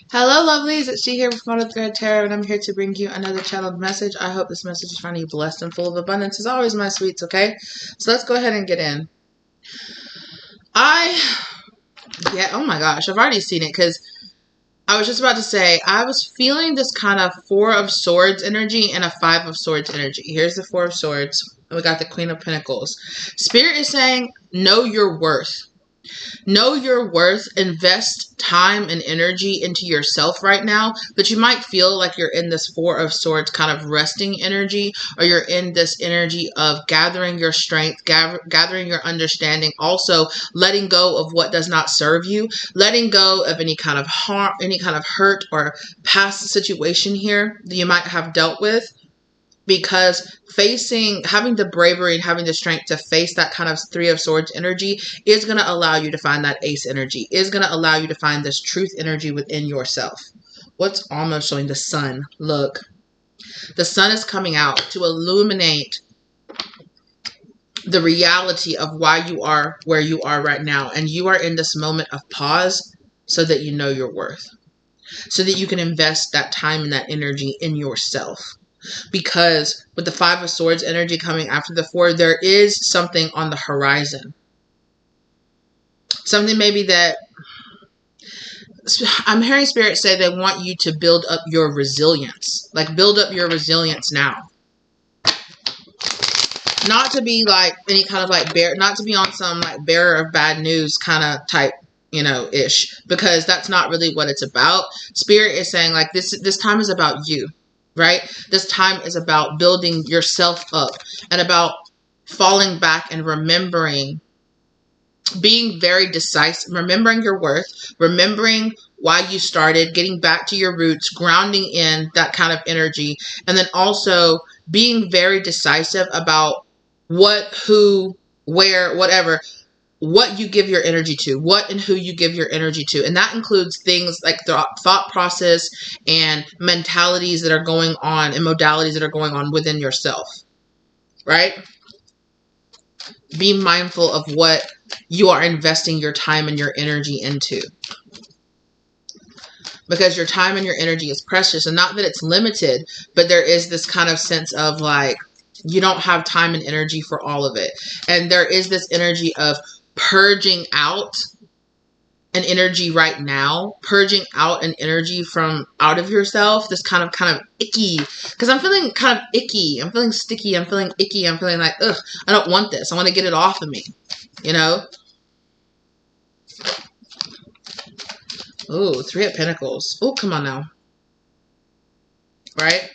Hello, lovelies. It's G here with Model Thread Tarot, and I'm here to bring you another channeled message. I hope this message is finding you blessed and full of abundance, as always, my sweets, okay? So let's go ahead and get in. Oh my gosh, I've already seen it, because I was just about to say, I was feeling this kind of Four of Swords energy and a Five of Swords energy. Here's the Four of Swords, and we got the Queen of Pentacles. Spirit is saying, know your worth. Know your worth. Invest time and energy into yourself right now. But you might feel like you're in this Four of Swords kind of resting energy, or you're in this energy of gathering your strength, gathering your understanding, also letting go of what does not serve you, letting go of any kind of harm, any kind of hurt or past situation here that you might have dealt with. Because having the bravery and having the strength to face that kind of Three of Swords energy is going to allow you to find that Ace energy, is going to allow you to find this truth energy within yourself. What's almost showing? The sun. Look, the sun is coming out to illuminate the reality of why you are where you are right now. And you are in this moment of pause so that you know your worth, so that you can invest that time and that energy in yourself. Because with the Five of Swords energy coming after the Four, there is something on the horizon. Something maybe that I'm hearing Spirit say they want you to build up your resilience. Like, build up your resilience now. Not to be like any kind of like not to be on some like bearer of bad news kind of type, ish. Because that's not really what it's about. Spirit is saying like this time is about you. Right? This time is about building yourself up and about falling back and remembering, being very decisive, remembering your worth, remembering why you started, getting back to your roots, grounding in that kind of energy, and then also being very decisive about what, who, where, whatever, what you give your energy to, what and who you give your energy to. And that includes things like the thought process and mentalities that are going on and modalities that are going on within yourself, right? Be mindful of what you are investing your time and your energy into. Because your time and your energy is precious, and not that it's limited, but there is this kind of sense of like, you don't have time and energy for all of it. And there is this energy of purging out an energy right now, purging out an energy from out of yourself, this kind of icky, because I'm feeling kind of icky, I'm feeling sticky, I'm feeling icky, I'm feeling like, ugh, I don't want this, I want to get it off of me, Ooh, Three of Pentacles. Oh, come on now. Right?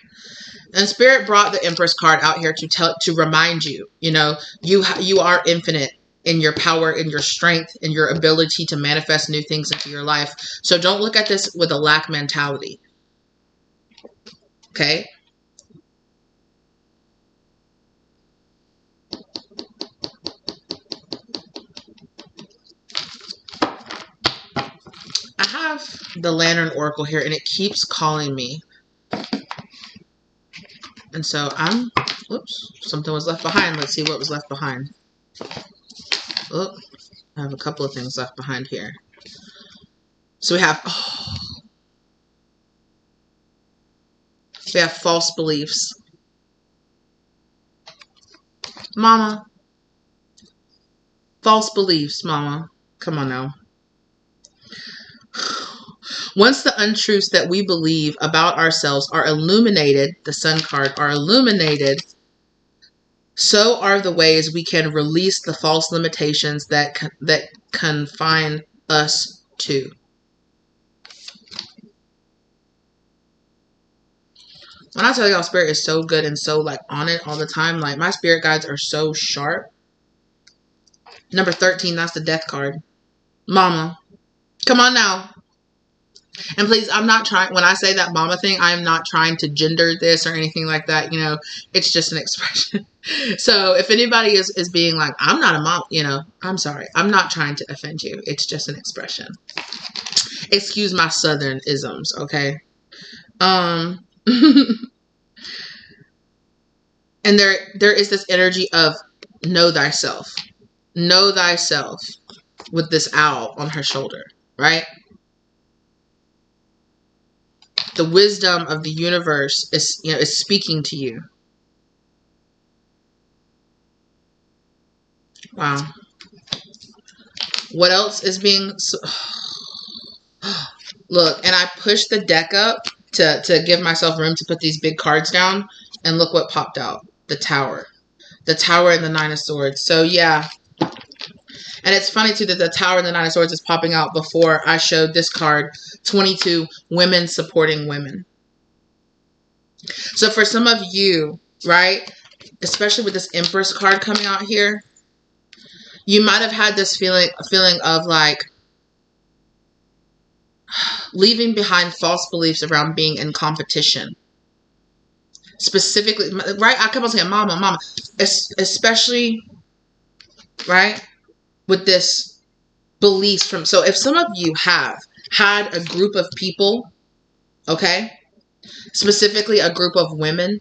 And Spirit brought the Empress card out here to remind you, you are infinite in your power, in your strength, in your ability to manifest new things into your life. So don't look at this with a lack mentality. Okay? I have the Lantern Oracle here, and it keeps calling me. And so oops, something was left behind. Let's see what was left behind. Oh, I have a couple of things left behind here. So we have false beliefs. Mama. False beliefs, Mama. Come on now. Once the untruths that we believe about ourselves are illuminated, the Sun card, are illuminated, so are the ways we can release the false limitations that confine us to. When I tell y'all, Spirit is so good and so like on it all the time, like my spirit guides are so sharp. Number 13, that's the Death card. Mama, come on now. And please, I'm not trying, when I say that mama thing, I am not trying to gender this or anything like that. It's just an expression. So if anybody is being like, I'm not a mom, I'm sorry. I'm not trying to offend you. It's just an expression. Excuse my Southern isms, okay? And there is this energy of know thyself. Know thyself with this owl on her shoulder, right? the wisdom of the universe is, is speaking to you. Wow. What else is being... Look, and I pushed the deck up to give myself room to put these big cards down. And look what popped out. The Tower. The Tower and the Nine of Swords. So, yeah. And it's funny, too, that the Tower and the Nine of Swords is popping out before I showed this card. 22, women supporting women. So, for some of you, right, especially with this Empress card coming out here, you might have had this feeling of, like, leaving behind false beliefs around being in competition. Specifically, right? I kept on saying mama. Especially, right? With this beliefs from... So if some of you have had a group of people, okay? Specifically a group of women,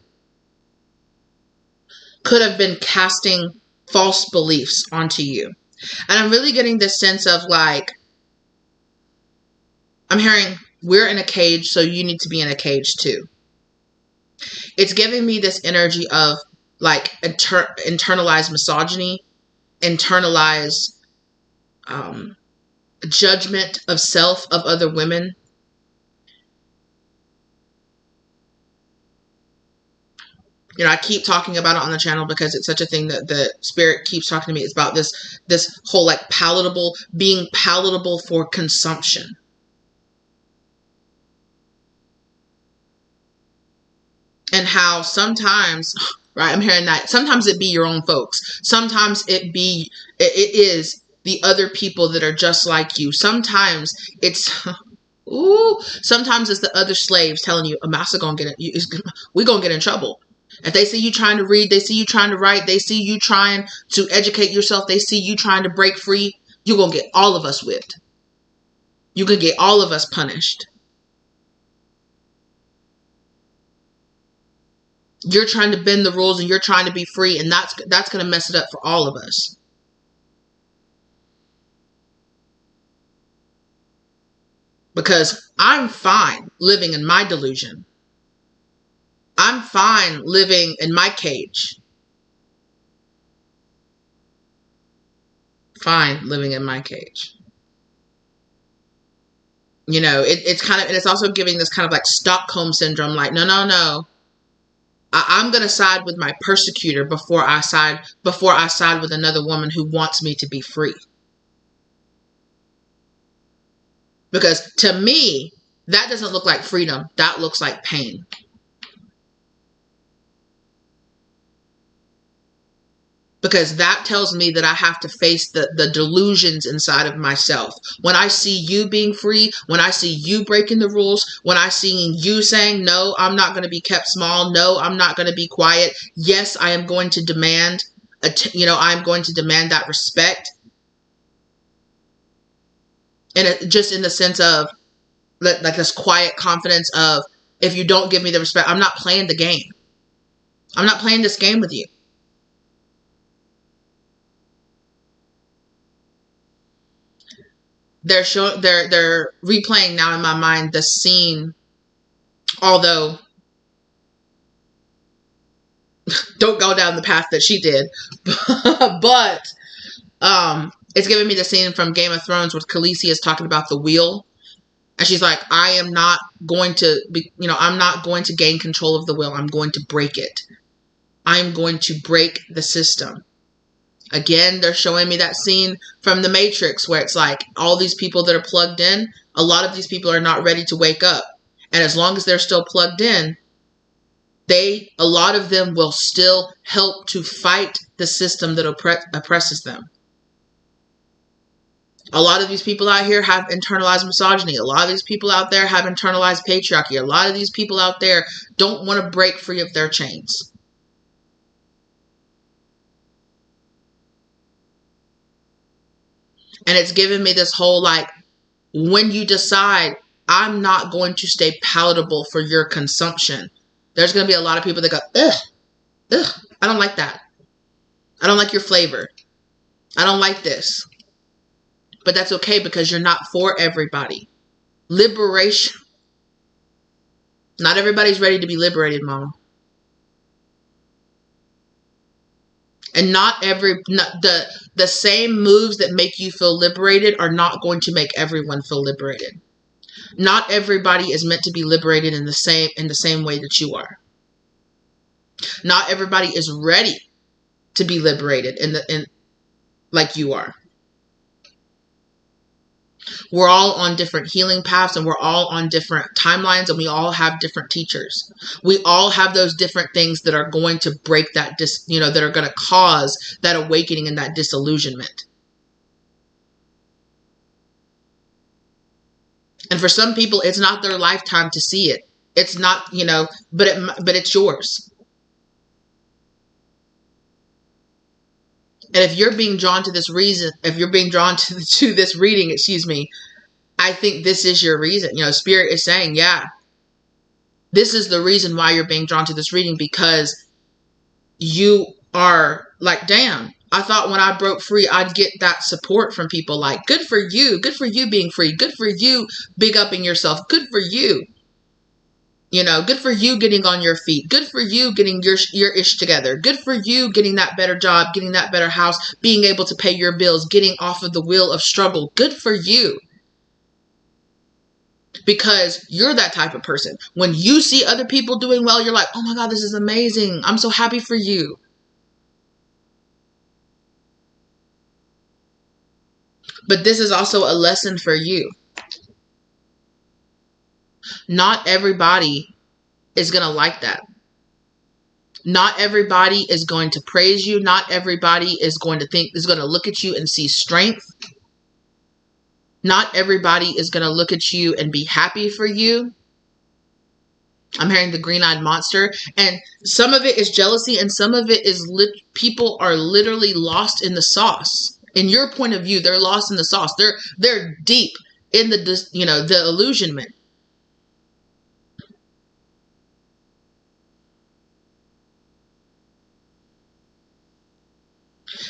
could have been casting false beliefs onto you. And I'm really getting this sense of, like, I'm hearing, we're in a cage, so you need to be in a cage too. It's giving me this energy of, like, internalized misogyny, internalized judgment of self, of other women. You know, I keep talking about it on the channel because it's such a thing that the spirit keeps talking to me. It's about this whole, like, being palatable for consumption. And how sometimes, right, I'm hearing that, sometimes it be your own folks. Sometimes it is the other people that are just like you. Sometimes it's, sometimes it's the other slaves telling you, a master gonna get it, we're gonna get in trouble. If they see you trying to read, they see you trying to write, they see you trying to educate yourself, they see you trying to break free, you're gonna get all of us whipped. You can get all of us punished. You're trying to bend the rules and you're trying to be free, and that's going to mess it up for all of us. Because I'm fine living in my delusion. I'm fine living in my cage. Fine living in my cage. You know, it's kind of, and it's also giving this kind of like Stockholm syndrome, like, no. I'm going to side with my persecutor before I side with another woman who wants me to be free. Because to me, that doesn't look like freedom. That looks like pain. Because that tells me that I have to face the delusions inside of myself. When I see you being free, when I see you breaking the rules, when I see you saying, no, I'm not going to be kept small. No, I'm not going to be quiet. Yes, I am going to demand, I'm going to demand that respect. And just in the sense of, like, this quiet confidence of, if you don't give me the respect, I'm not playing the game. I'm not playing this game with you. They're replaying now in my mind the scene, although don't go down the path that she did, but it's giving me the scene from Game of Thrones where Khaleesi is talking about the wheel, and she's like, I am not going to be, I'm not going to gain control of the wheel. I'm going to break it. I'm going to break the system. Again, they're showing me that scene from The Matrix where it's like all these people that are plugged in, a lot of these people are not ready to wake up. And as long as they're still plugged in, a lot of them will still help to fight the system that oppresses them. A lot of these people out here have internalized misogyny. A lot of these people out there have internalized patriarchy. A lot of these people out there don't want to break free of their chains. And it's given me this whole, like, when you decide, I'm not going to stay palatable for your consumption, there's going to be a lot of people that go, ugh, I don't like that. I don't like your flavor. I don't like this. But that's okay because you're not for everybody. Liberation Not everybody's ready to be liberated, Mama. And the same moves that make you feel liberated are not going to make everyone feel liberated. Not everybody is meant to be liberated in the same way that you are. Not everybody is ready to be liberated in like you are. We're all on different healing paths, and we're all on different timelines, and we all have different teachers. We all have those different things that are going to break that, that are going to cause that awakening and that disillusionment. And for some people, it's not their lifetime to see it. It's not, but it's yours. And if you're being drawn to this reason, if you're being drawn to this reading, I think this is your reason. Spirit is saying, yeah, this is the reason why you're being drawn to this reading, because you are like, damn, I thought when I broke free, I'd get that support from people like, good for you being free, good for you big upping yourself, good for you. Good for you getting on your feet. Good for you getting your ish together. Good for you getting that better job, getting that better house, being able to pay your bills, getting off of the wheel of struggle. Good for you. Because you're that type of person. When you see other people doing well, you're like, oh my God, this is amazing. I'm so happy for you. But this is also a lesson for you. Not everybody is going to like that. Not everybody is going to praise you. Not everybody is going to look at you and see strength. Not everybody is going to look at you and be happy for you. I'm hearing the green-eyed monster. And some of it is jealousy, and some of it is people are literally lost in the sauce. In your point of view, they're lost in the sauce. They're deep in the illusionment.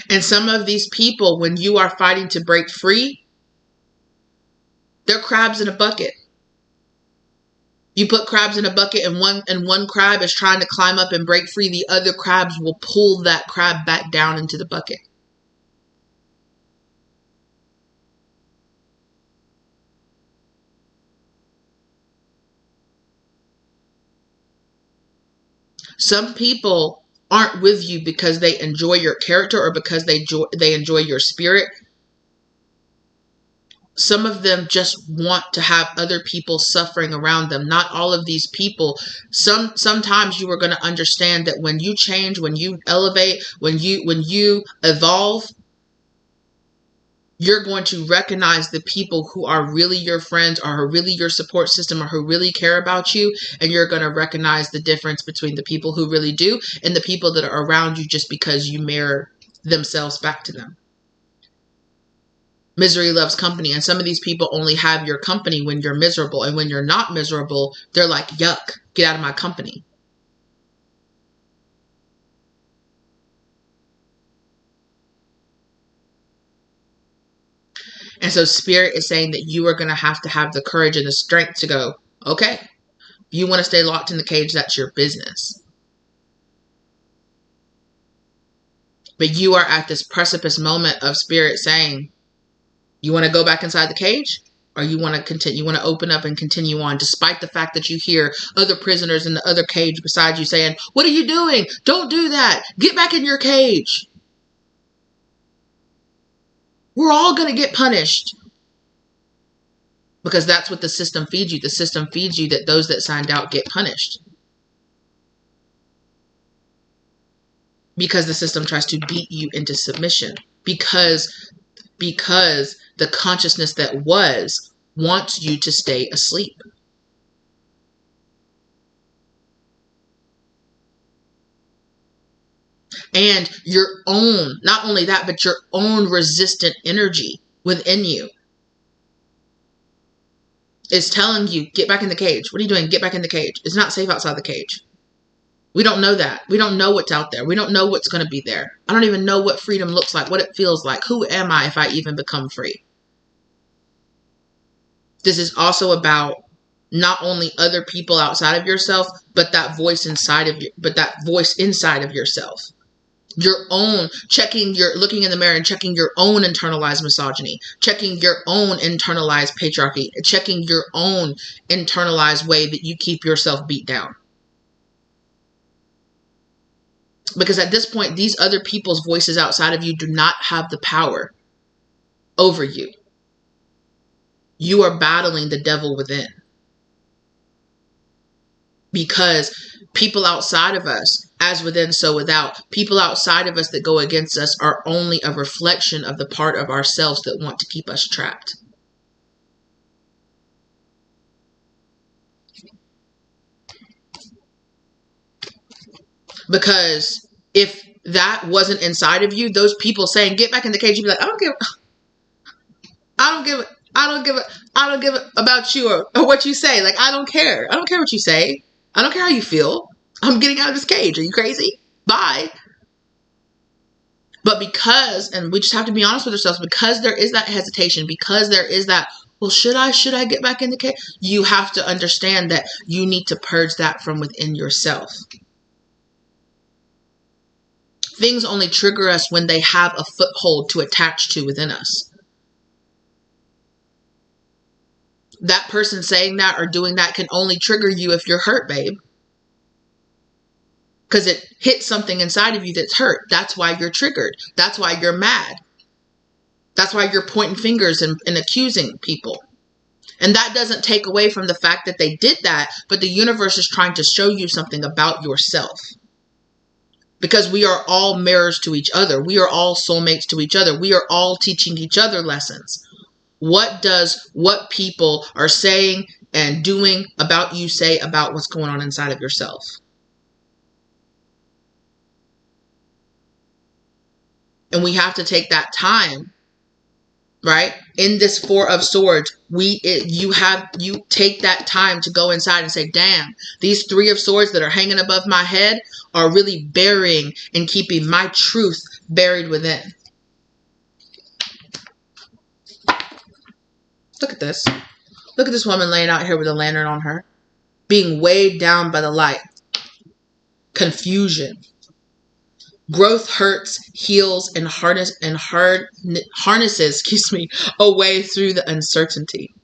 And some of these people, when you are fighting to break free, they're crabs in a bucket. You put crabs in a bucket, and one crab is trying to climb up and break free. The other crabs will pull that crab back down into the bucket. Some people aren't with you because they enjoy your character or because they enjoy your spirit. Some of them just want to have other people suffering around them. Not all of these people. Sometimes you are going to understand that when you change, when you elevate, when you evolve, you're going to recognize the people who are really your friends or who are really your support system or who really care about you. And you're going to recognize the difference between the people who really do and the people that are around you just because you mirror themselves back to them. Misery loves company. And some of these people only have your company when you're miserable. And when you're not miserable, they're like, yuck, get out of my company. And so Spirit is saying that you are going to have the courage and the strength to go, okay, you want to stay locked in the cage, that's your business. But you are at this precipice moment of Spirit saying, you want to go back inside the cage, or you want to continue, you want to open up and continue on, despite the fact that you hear other prisoners in the other cage beside you saying, what are you doing? Don't do that. Get back in your cage. We're all going to get punished. Because that's what the system feeds you. The system feeds you that those that signed out get punished. Because the system tries to beat you into submission. Because the consciousness that wants you to stay asleep. And your own, not only that, but your own resistant energy within you is telling you, get back in the cage. What are you doing? Get back in the cage. It's not safe outside the cage. We don't know that. We don't know what's out there. We don't know what's going to be there. I don't even know what freedom looks like, what it feels like. Who am I if I even become free? This is also about not only other people outside of yourself, but that voice inside of you, but that voice inside of yourself. Your own, looking in the mirror and checking your own internalized misogyny, checking your own internalized patriarchy, checking your own internalized way that you keep yourself beat down. Because at this point, these other people's voices outside of you do not have the power over you. You are battling the devil within. Because people outside of us, as within, so without, people outside of us that go against us are only a reflection of the part of ourselves that want to keep us trapped. Because if that wasn't inside of you, those people saying, get back in the cage, you'd be like, I don't give it about you or what you say. Like, I don't care. I don't care what you say. I don't care how you feel. I'm getting out of this cage. Are you crazy? Bye. But because, and we just have to be honest with ourselves, because there is that hesitation, because there is that, well, should I get back in the cage? You have to understand that you need to purge that from within yourself. Things only trigger us when they have a foothold to attach to within us. That person saying that or doing that can only trigger you if you're hurt, babe. Because it hits something inside of you that's hurt. That's why you're triggered. That's why you're mad. That's why you're pointing fingers and accusing people. And that doesn't take away from the fact that they did that, but the universe is trying to show you something about yourself. Because we are all mirrors to each other. We are all soulmates to each other. We are all teaching each other lessons. What does what people are saying and doing about you say about what's going on inside of yourself? And we have to take that time, right? In this Four of Swords, you take that time to go inside and say, damn, these Three of Swords that are hanging above my head are really burying and keeping my truth buried within. Look at this. Look at this woman laying out here with a lantern on her, being weighed down by the light. Confusion. Growth hurts, heals, and harnesses, a way through the uncertainty.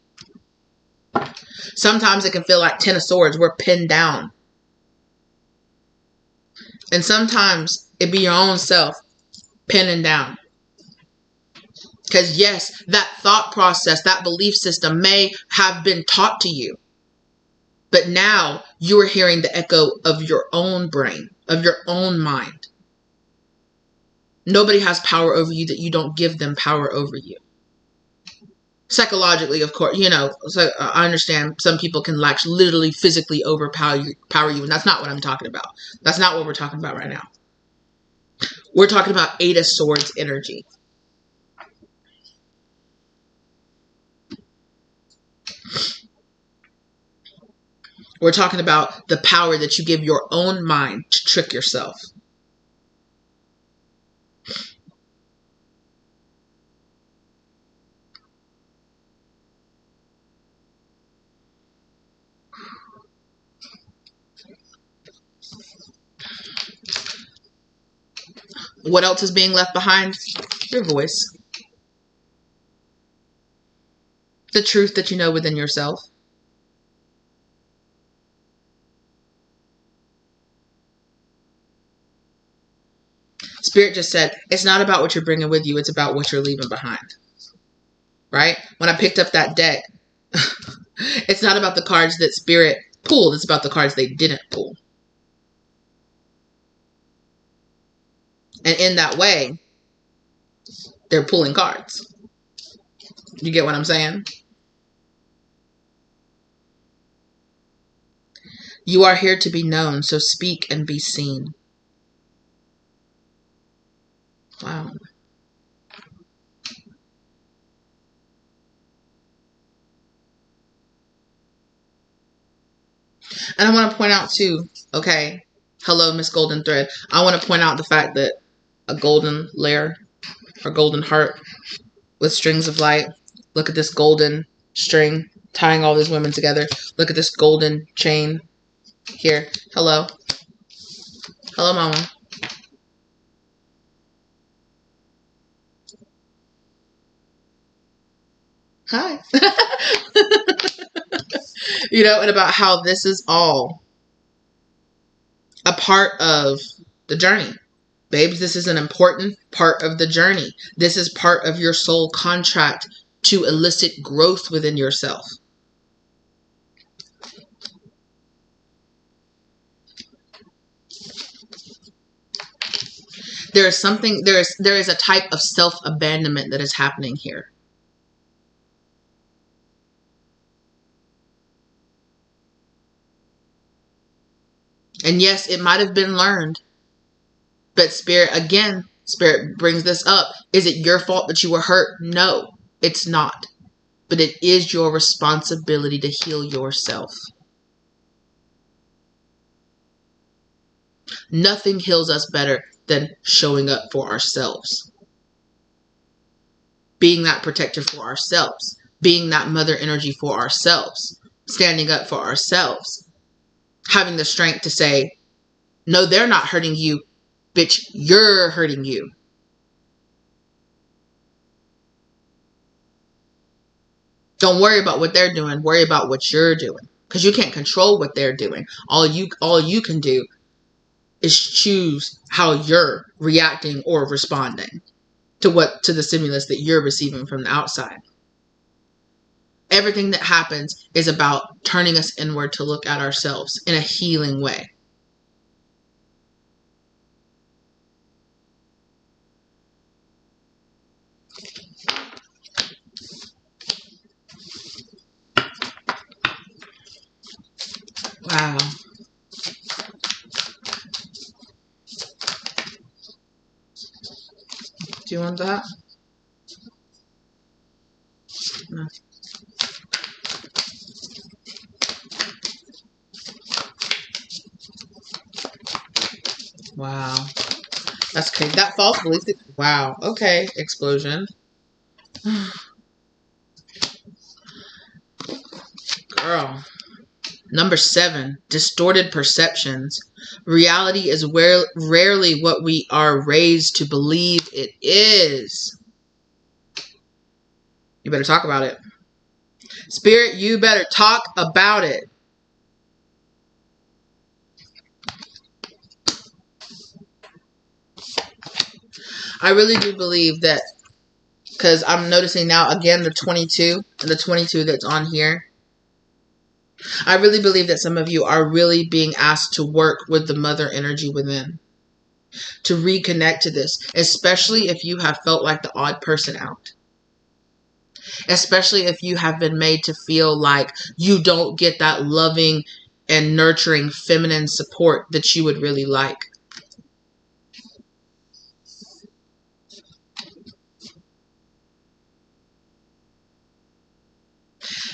Sometimes it can feel like 10 of Swords. We're pinned down. And sometimes it be your own self pinning down. Because yes, that thought process, that belief system may have been taught to you. But now you are hearing the echo of your own brain, of your own mind. Nobody has power over you that you don't give them power over you. Psychologically, of course, so I understand some people can literally physically overpower you, and that's not what I'm talking about. That's not what we're talking about right now. We're talking about Eight of Swords energy. We're talking about the power that you give your own mind to trick yourself. What else is being left behind? Your voice. The truth that you know within yourself. Spirit just said, it's not about what you're bringing with you. It's about what you're leaving behind. Right? When I picked up that deck, it's not about the cards that Spirit pulled. It's about the cards they didn't pull. And in that way, they're pulling cards. You get what I'm saying? You are here to be known, so speak and be seen. Wow. And I want to point out too, okay, hello, Miss Golden Thread. I want to point out the fact that a golden layer or golden heart with strings of light. Look at this golden string tying all these women together. Look at this golden chain here. Hello. Hello, mama. Hi. You know, and about how this is all a part of the journey. Babes, this is an important part of the journey. This is part of your soul contract to elicit growth within yourself. There is a type of self-abandonment that is happening here. And yes, it might have been learned. But Spirit brings this up. Is it your fault that you were hurt? No, it's not. But it is your responsibility to heal yourself. Nothing heals us better than showing up for ourselves. Being that protector for ourselves. Being that mother energy for ourselves. Standing up for ourselves. Having the strength to say, no, they're not hurting you. Bitch, you're hurting you. Don't worry about what they're doing. Worry about what you're doing. Because you can't control what they're doing. All you can do is choose how you're reacting or responding to the stimulus that you're receiving from the outside. Everything that happens is about turning us inward to look at ourselves in a healing way. Wow. Do you want that? No. Wow. That's crazy. That false belief. Wow. Okay. Explosion. Girl. Number 7, distorted perceptions. Reality is rarely what we are raised to believe it is. You better talk about it. Spirit, you better talk about it. I really do believe that, because I'm noticing now, again, the 22 that's on here. I really believe that some of you are really being asked to work with the mother energy within. To reconnect to this. Especially if you have felt like the odd person out. Especially if you have been made to feel like you don't get that loving and nurturing feminine support that you would really like.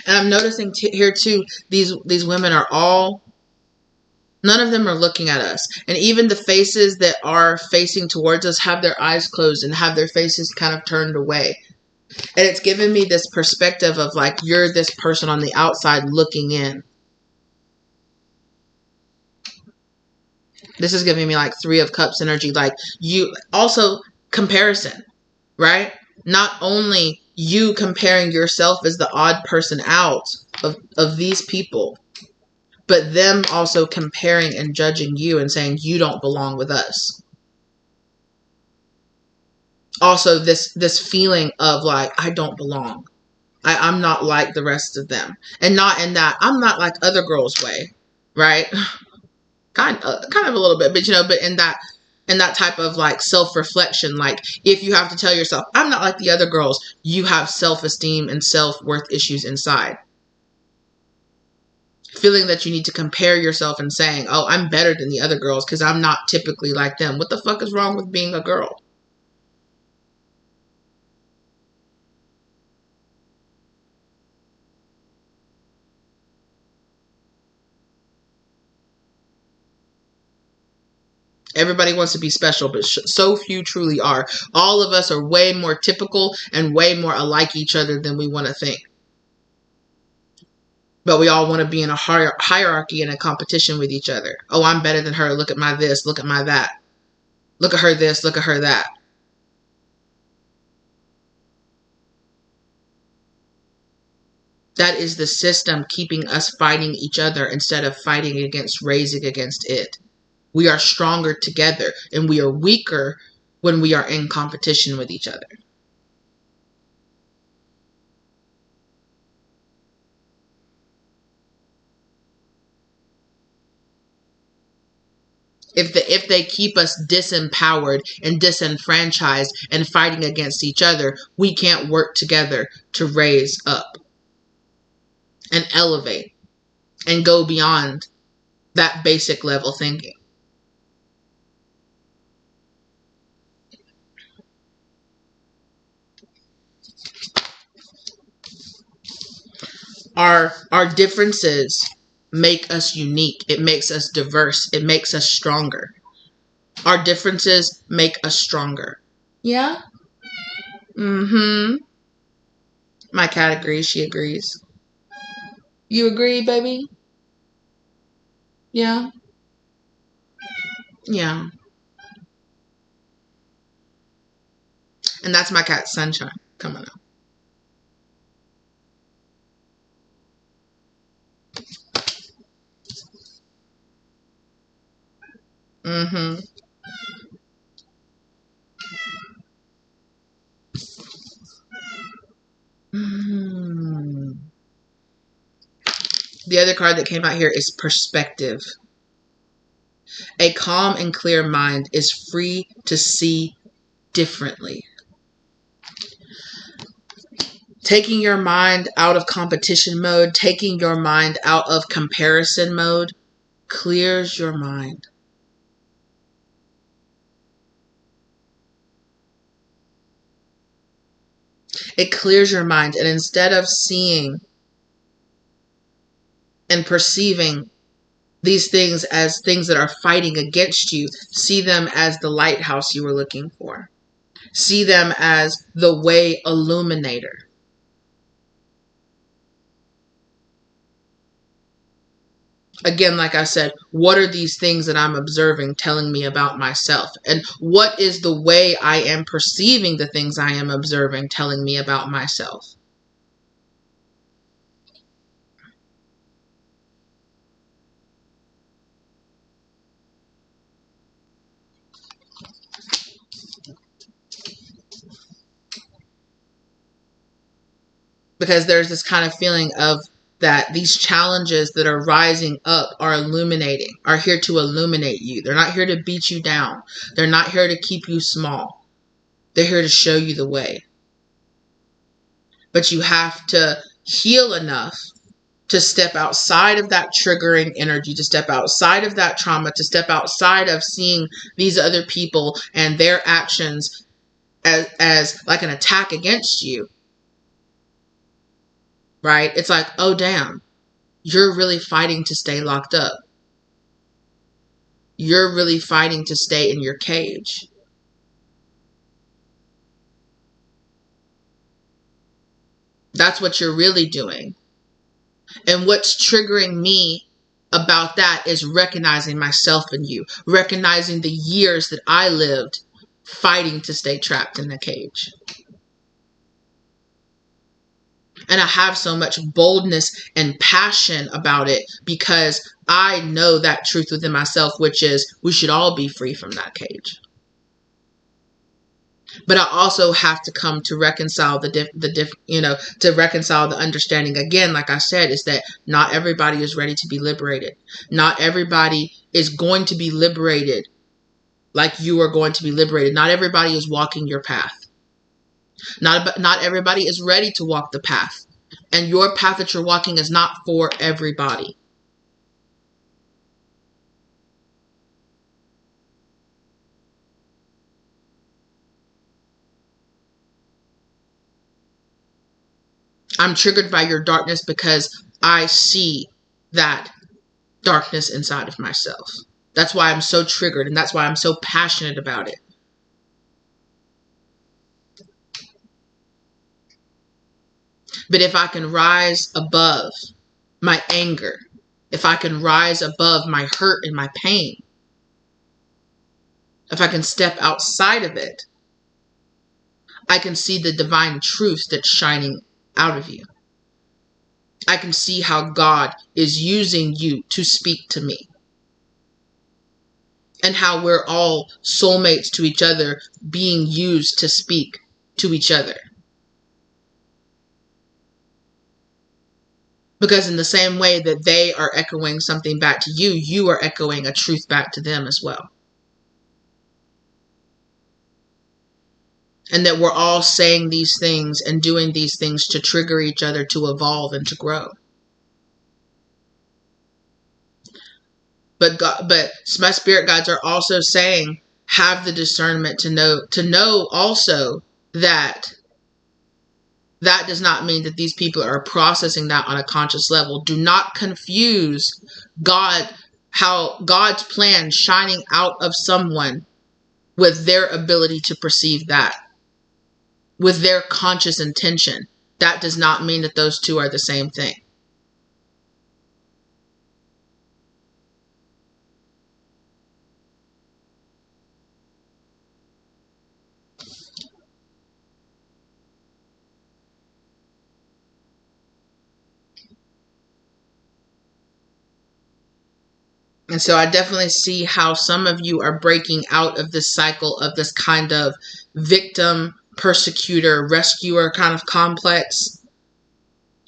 And I'm noticing here too, these women are all, none of them are looking at us. And even the faces that are facing towards us have their eyes closed and have their faces kind of turned away. And it's given me this perspective of like, you're this person on the outside looking in. This is giving me like 3 of Cups energy. Like you, also comparison, right? Not only you comparing yourself as the odd person out of these people, but them also comparing and judging you and saying you don't belong with us. Also this feeling of like, I don't belong. I'm not like the rest of them. And not in that I'm not like other girls' way, right? Kind of a little bit, but you know, but in that type of like self-reflection, like if you have to tell yourself, I'm not like the other girls, you have self-esteem and self-worth issues inside. Feeling that you need to compare yourself and saying, oh, I'm better than the other girls because I'm not typically like them. What the fuck is wrong with being a girl? Everybody wants to be special, but so few truly are. All of us are way more typical and way more alike each other than we want to think. But we all want to be in a hierarchy and a competition with each other. Oh, I'm better than her. Look at my this. Look at my that. Look at her this. Look at her that. That is the system keeping us fighting each other instead of fighting against, raising against it. We are stronger together, and we are weaker when we are in competition with each other. If they keep us disempowered and disenfranchised and fighting against each other, we can't work together to raise up and elevate and go beyond that basic level thinking. Our differences make us unique. It makes us diverse. It makes us stronger. Our differences make us stronger. Yeah? Mm-hmm. My cat agrees. She agrees. You agree, baby? Yeah? Yeah. And that's my cat, Sunshine. Come on out. Mm-hmm. Mm-hmm. The other card that came out here is perspective. A calm and clear mind is free to see differently. Taking your mind out of competition mode, taking your mind out of comparison mode, clears your mind. It clears your mind. And instead of seeing and perceiving these things as things that are fighting against you, see them as the lighthouse you were looking for. See them as the way illuminator. Again, like I said, what are these things that I'm observing telling me about myself? And what is the way I am perceiving the things I am observing telling me about myself? Because there's this kind of feeling of that these challenges that are rising up are illuminating, are here to illuminate you. They're not here to beat you down. They're not here to keep you small. They're here to show you the way. But you have to heal enough to step outside of that triggering energy, to step outside of that trauma, to step outside of seeing these other people and their actions as like an attack against you. Right? It's like, oh, damn, you're really fighting to stay locked up. You're really fighting to stay in your cage. That's what you're really doing. And what's triggering me about that is recognizing myself in you, recognizing the years that I lived fighting to stay trapped in the cage. And I have so much boldness and passion about it because I know that truth within myself, which is we should all be free from that cage. But I also have to come to reconcile to reconcile the understanding again, like I said, is that not everybody is ready to be liberated. Not everybody is going to be liberated like you are going to be liberated. Not everybody is walking your path. Not everybody is ready to walk the path. And your path that you're walking is not for everybody. I'm triggered by your darkness because I see that darkness inside of myself. That's why I'm so triggered, and that's why I'm so passionate about it. But if I can rise above my anger, if I can rise above my hurt and my pain, if I can step outside of it, I can see the divine truth that's shining out of you. I can see how God is using you to speak to me. And how we're all soulmates to each other, being used to speak to each other. Because in the same way that they are echoing something back to you, you are echoing a truth back to them as well. And that we're all saying these things and doing these things to trigger each other to evolve and to grow. But my spirit guides are also saying, have the discernment to know also that that does not mean that these people are processing that on a conscious level. Do not confuse how God's plan shining out of someone with their ability to perceive that, with their conscious intention. That does not mean that those two are the same thing. And so I definitely see how some of you are breaking out of this cycle of this kind of victim, persecutor, rescuer kind of complex.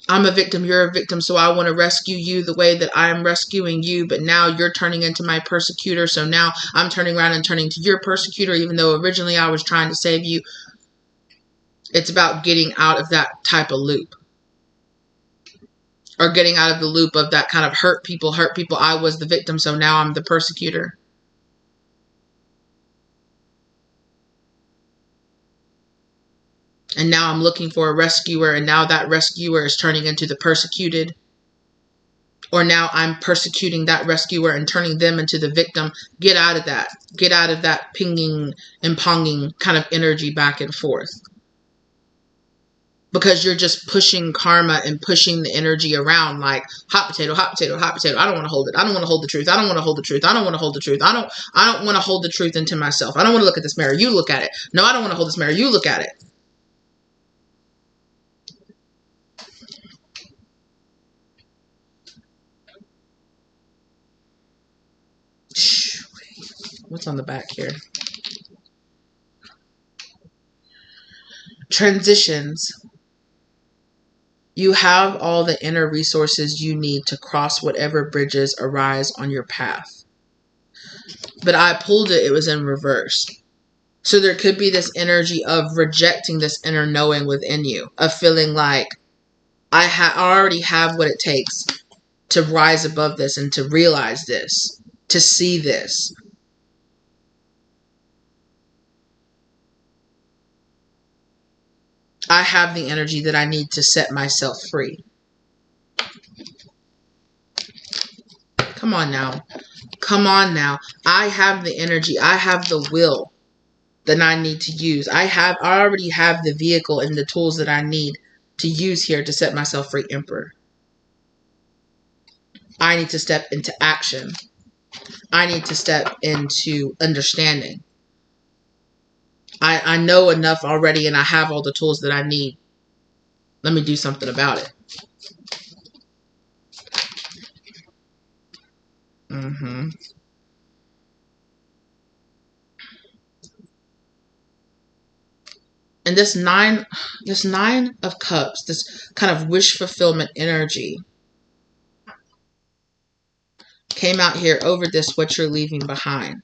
I'm a victim, you're a victim, so I want to rescue you the way that I am rescuing you, but now you're turning into my persecutor, so now I'm turning around and turning to your persecutor, even though originally I was trying to save you. It's about getting out of that type of loop. Or getting out of the loop of that kind of hurt people. I was the victim, so now I'm the persecutor. And now I'm looking for a rescuer, and now that rescuer is turning into the persecuted. Or now I'm persecuting that rescuer and turning them into the victim. Get out of that. Get out of that pinging and ponging kind of energy back and forth. Because you're just pushing karma and pushing the energy around like hot potato, hot potato, hot potato. I don't want to hold it. I don't want to hold the truth. I don't want to hold the truth. I don't want to hold the truth. I don't want to hold the truth into myself. I don't want to look at this mirror. You look at it. No, I don't want to hold this mirror. You look at it. What's on the back here? Transitions. You have all the inner resources you need to cross whatever bridges arise on your path. But I pulled it, it was in reverse. So there could be this energy of rejecting this inner knowing within you, of feeling like I already have what it takes to rise above this and to realize this, to see this. I have the energy that I need to set myself free. Come on now. Come on now. I have the energy. I have the will that I need to use. I already have the vehicle and the tools that I need to use here to set myself free, Emperor. I need to step into action. I need to step into understanding. I know enough already and I have all the tools that I need. Let me do something about it. And this nine of cups, this kind of wish fulfillment energy came out here over this, what you're leaving behind.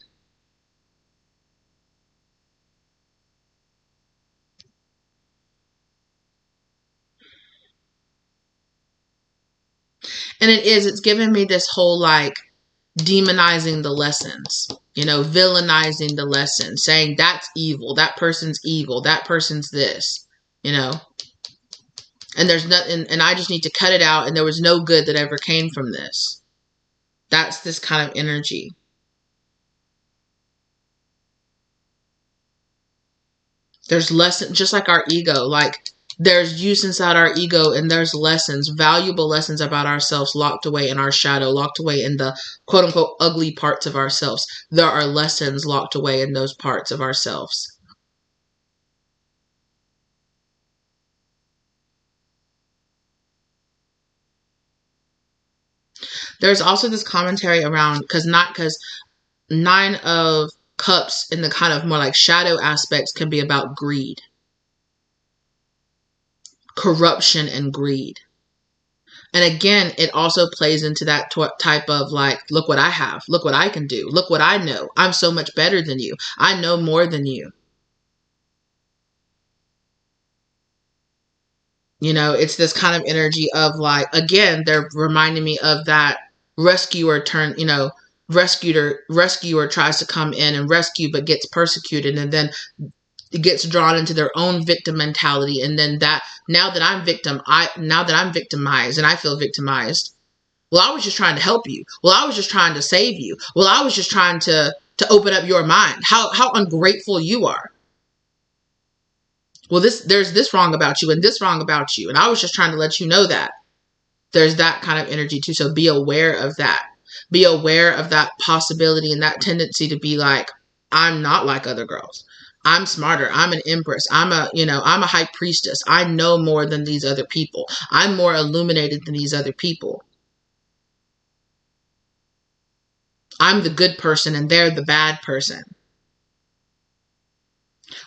And it's given me this whole like demonizing the lessons, villainizing the lessons, saying that's evil, that person's evil, that person's this, and there's nothing, and I just need to cut it out, and there was no good that ever came from this. That's this kind of energy. There's lessons, just like our ego, like There's use inside our ego, and there's lessons, valuable lessons about ourselves locked away in our shadow, locked away in the quote unquote ugly parts of ourselves. There are lessons locked away in those parts of ourselves. There's also this commentary around, because 9 of Cups in the kind of more like shadow aspects can be about greed, corruption, and greed. And again, it also plays into that type of like, look what I have, look what I can do, look what I know. I'm so much better than you. I know more than you. You know, it's this kind of energy of like, again, they're reminding me of that rescuer turn, you know, rescuer tries to come in and rescue but gets persecuted, and then gets drawn into their own victim mentality. And then that, now that I'm victimized and I feel victimized. Well, I was just trying to help you. Well, I was just trying to save you. Well, I was just trying to open up your mind. How ungrateful you are. Well, there's this wrong about you and this wrong about you. And I was just trying to let you know that. There's that kind of energy too. So be aware of that. Be aware of that possibility and that tendency to be like, I'm not like other girls. I'm smarter. I'm an empress. I'm a high priestess. I know more than these other people. I'm more illuminated than these other people. I'm the good person and they're the bad person.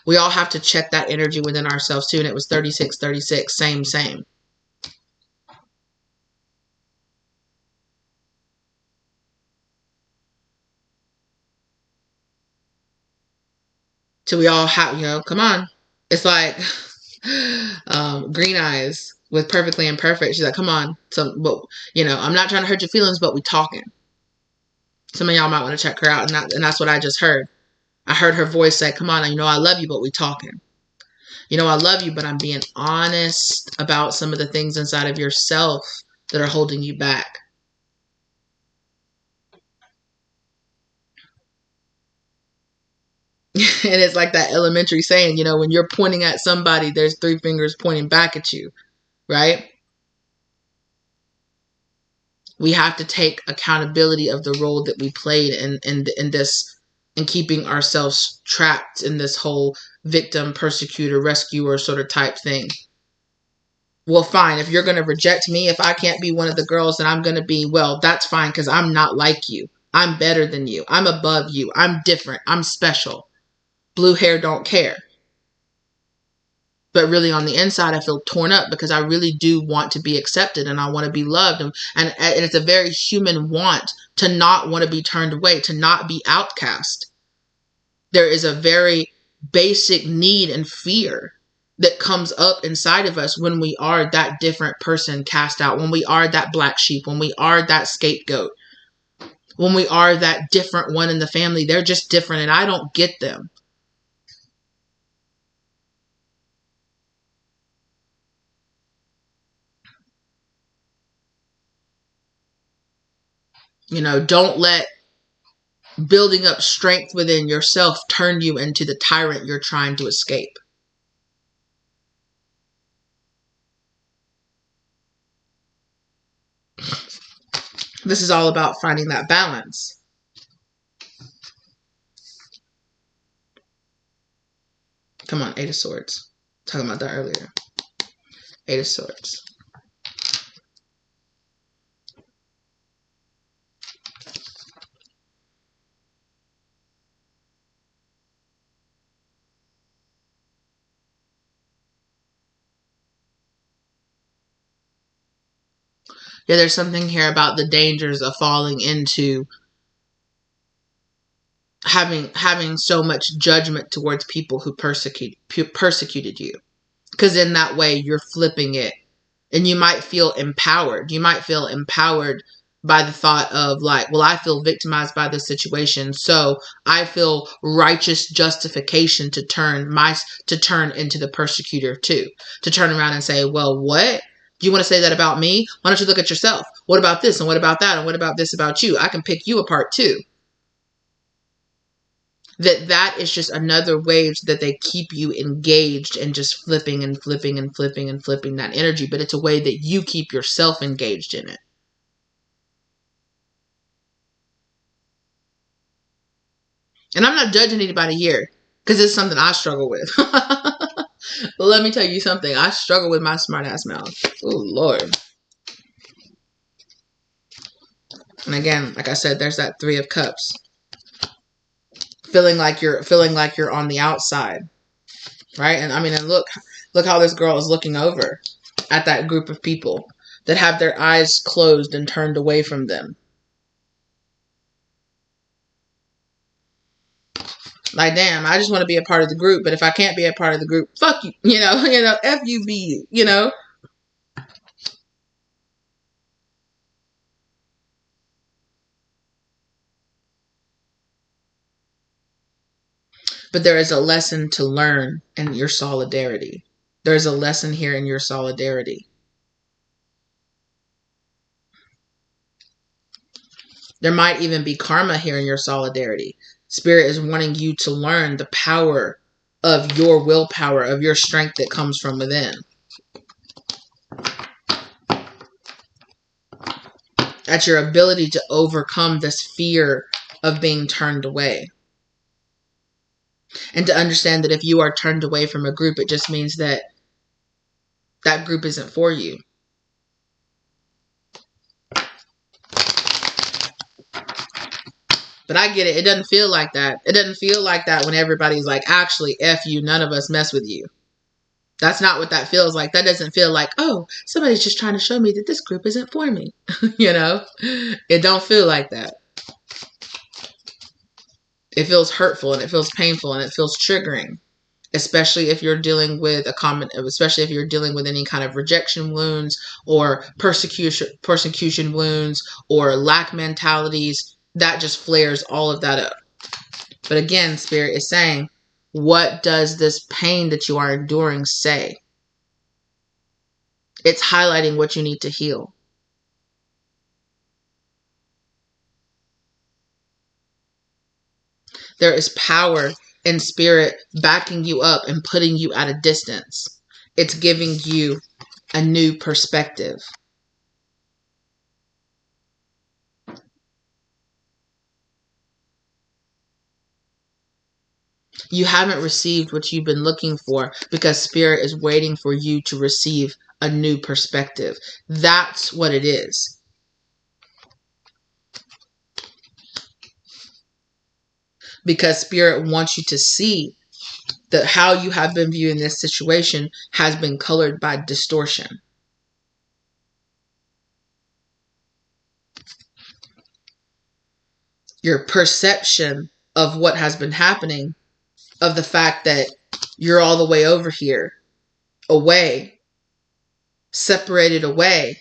We all have to check that energy within ourselves too. And it was 36, 36, same. So we all have, come on. It's like Green Eyes with Perfectly Imperfect. She's like, come on. So, but, I'm not trying to hurt your feelings, but we talking. Some of y'all might want to check her out. And that's what I just heard. I heard her voice say, come on, I love you, but we talking. I love you, but I'm being honest about some of the things inside of yourself that are holding you back. And it's like that elementary saying, when you're pointing at somebody, there's 3 fingers pointing back at you, right? We have to take accountability of the role that we played in this, in keeping ourselves trapped in this whole victim, persecutor, rescuer sort of type thing. Well, fine. If you're going to reject me, if I can't be one of the girls, then I'm going to be, well, that's fine because I'm not like you. I'm better than you. I'm above you. I'm different. I'm special. Blue hair don't care. But really on the inside, I feel torn up because I really do want to be accepted and I want to be loved. And it's a very human want to not want to be turned away, to not be outcast. There is a very basic need and fear that comes up inside of us when we are that different person cast out, when we are that black sheep, when we are that scapegoat, when we are that different one in the family. They're just different and I don't get them. Don't let building up strength within yourself turn you into the tyrant you're trying to escape. This is all about finding that balance. Come on, 8 of Swords. Talking about that earlier. 8 of Swords. Yeah, there's something here about the dangers of falling into having so much judgment towards people who persecuted you. Because in that way, you're flipping it. And you might feel empowered. You might feel empowered by the thought of like, well, I feel victimized by this situation. So I feel righteous justification to turn into the persecutor too. To turn around and say, well, what? Do you want to say that about me? Why don't you look at yourself? What about this? And what about that? And what about this about you? I can pick you apart too. that is just another way that they keep you engaged and just flipping and flipping and flipping and flipping that energy. But it's a way that you keep yourself engaged in it. And I'm not judging anybody here because it's something I struggle with. Let me tell you something. I struggle with my smart ass mouth. Oh, Lord. And again, like I said, there's that 3 of Cups. Feeling like you're on the outside. Right? And I mean, and look how this girl is looking over at that group of people that have their eyes closed and turned away from them. Like, damn, I just want to be a part of the group, but if I can't be a part of the group, fuck you, F you be you, But there is a lesson to learn in your solidarity. There's a lesson here in your solidarity. There might even be karma here in your solidarity. Spirit is wanting you to learn the power of your willpower, of your strength that comes from within. That's your ability to overcome this fear of being turned away. And to understand that if you are turned away from a group, it just means that that group isn't for you. But I get it. It doesn't feel like that. It doesn't feel like that when everybody's like, actually, F you, none of us mess with you. That's not what that feels like. That doesn't feel like, oh, somebody's just trying to show me that this group isn't for me. It don't feel like that. It feels hurtful and it feels painful and it feels triggering, especially if you're dealing with especially if you're dealing with any kind of rejection wounds or persecution wounds or lack mentalities. That just flares all of that up. But again, Spirit is saying, what does this pain that you are enduring say? It's highlighting what you need to heal. There is power in Spirit backing you up and putting you at a distance. It's giving you a new perspective. You haven't received what you've been looking for because Spirit is waiting for you to receive a new perspective. That's what it is. Because Spirit wants you to see that how you have been viewing this situation has been colored by distortion. Your perception of what has been happening, of the fact that you're all the way over here, away, separated away,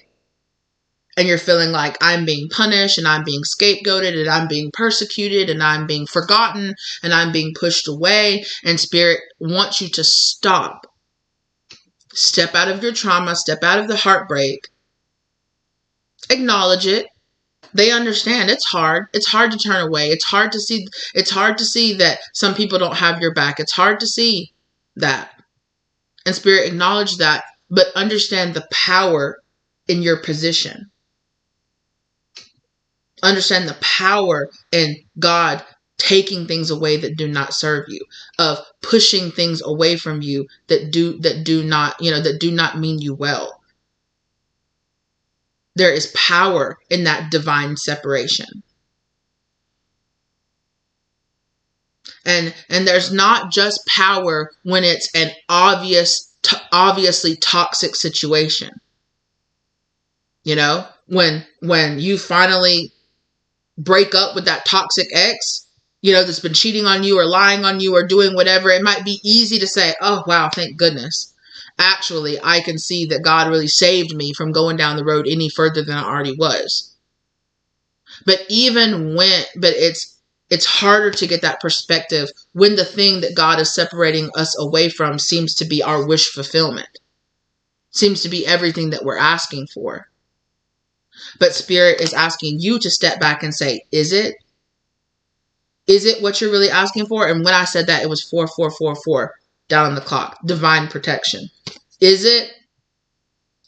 and you're feeling like I'm being punished and I'm being scapegoated and I'm being persecuted and I'm being forgotten and I'm being pushed away. And Spirit wants you to stop. Step out of your trauma. Step out of the heartbreak. Acknowledge it. They understand it's hard. It's hard to turn away. It's hard to see that some people don't have your back. It's hard to see that. And Spirit, acknowledge that, but understand the power in your position. Understand the power in God taking things away that do not serve you, of pushing things away from you that do not mean you well. There is power in that divine separation. And there's not just power when it's an obviously toxic situation. When you finally break up with that toxic ex, that's been cheating on you or lying on you or doing whatever, it might be easy to say, oh, wow, thank goodness. Actually, I can see that God really saved me from going down the road any further than I already was. But it's harder to get that perspective when the thing that God is separating us away from seems to be our wish fulfillment. Seems to be everything that we're asking for. But Spirit is asking you to step back and say, is it? Is it what you're really asking for? And when I said that, it was 4444 down on the clock. Divine protection. Is it?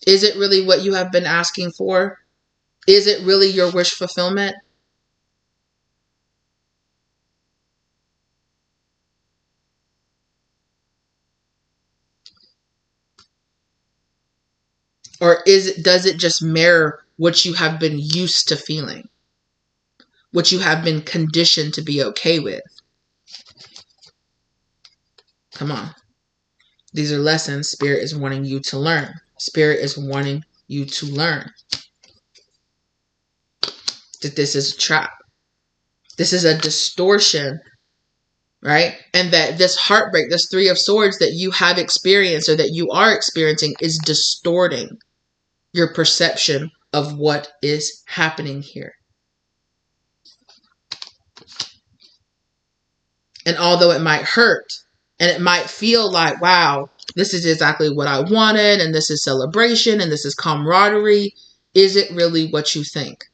Is it really what you have been asking for? Is it really your wish fulfillment? Or does it just mirror what you have been used to feeling? What you have been conditioned to be okay with? Come on. These are lessons Spirit is wanting you to learn. Spirit is wanting you to learn that this is a trap. This is a distortion, right? And that this heartbreak, this Three of Swords that you have experienced or that you are experiencing is distorting your perception of what is happening here. And although it might hurt and it might feel like, wow, this is exactly what I wanted and this is celebration and this is camaraderie, is it really what you think?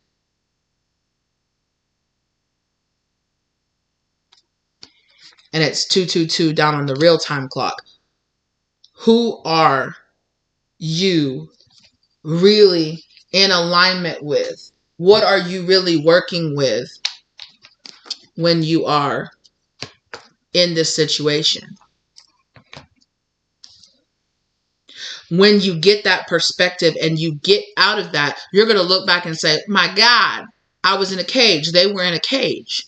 And it's 222 down on the real-time clock. Who are you really in alignment with? What are you really working with when you are in this situation? When you get that perspective and you get out of that, you're going to look back and say, my God, I was in a cage. They were in a cage.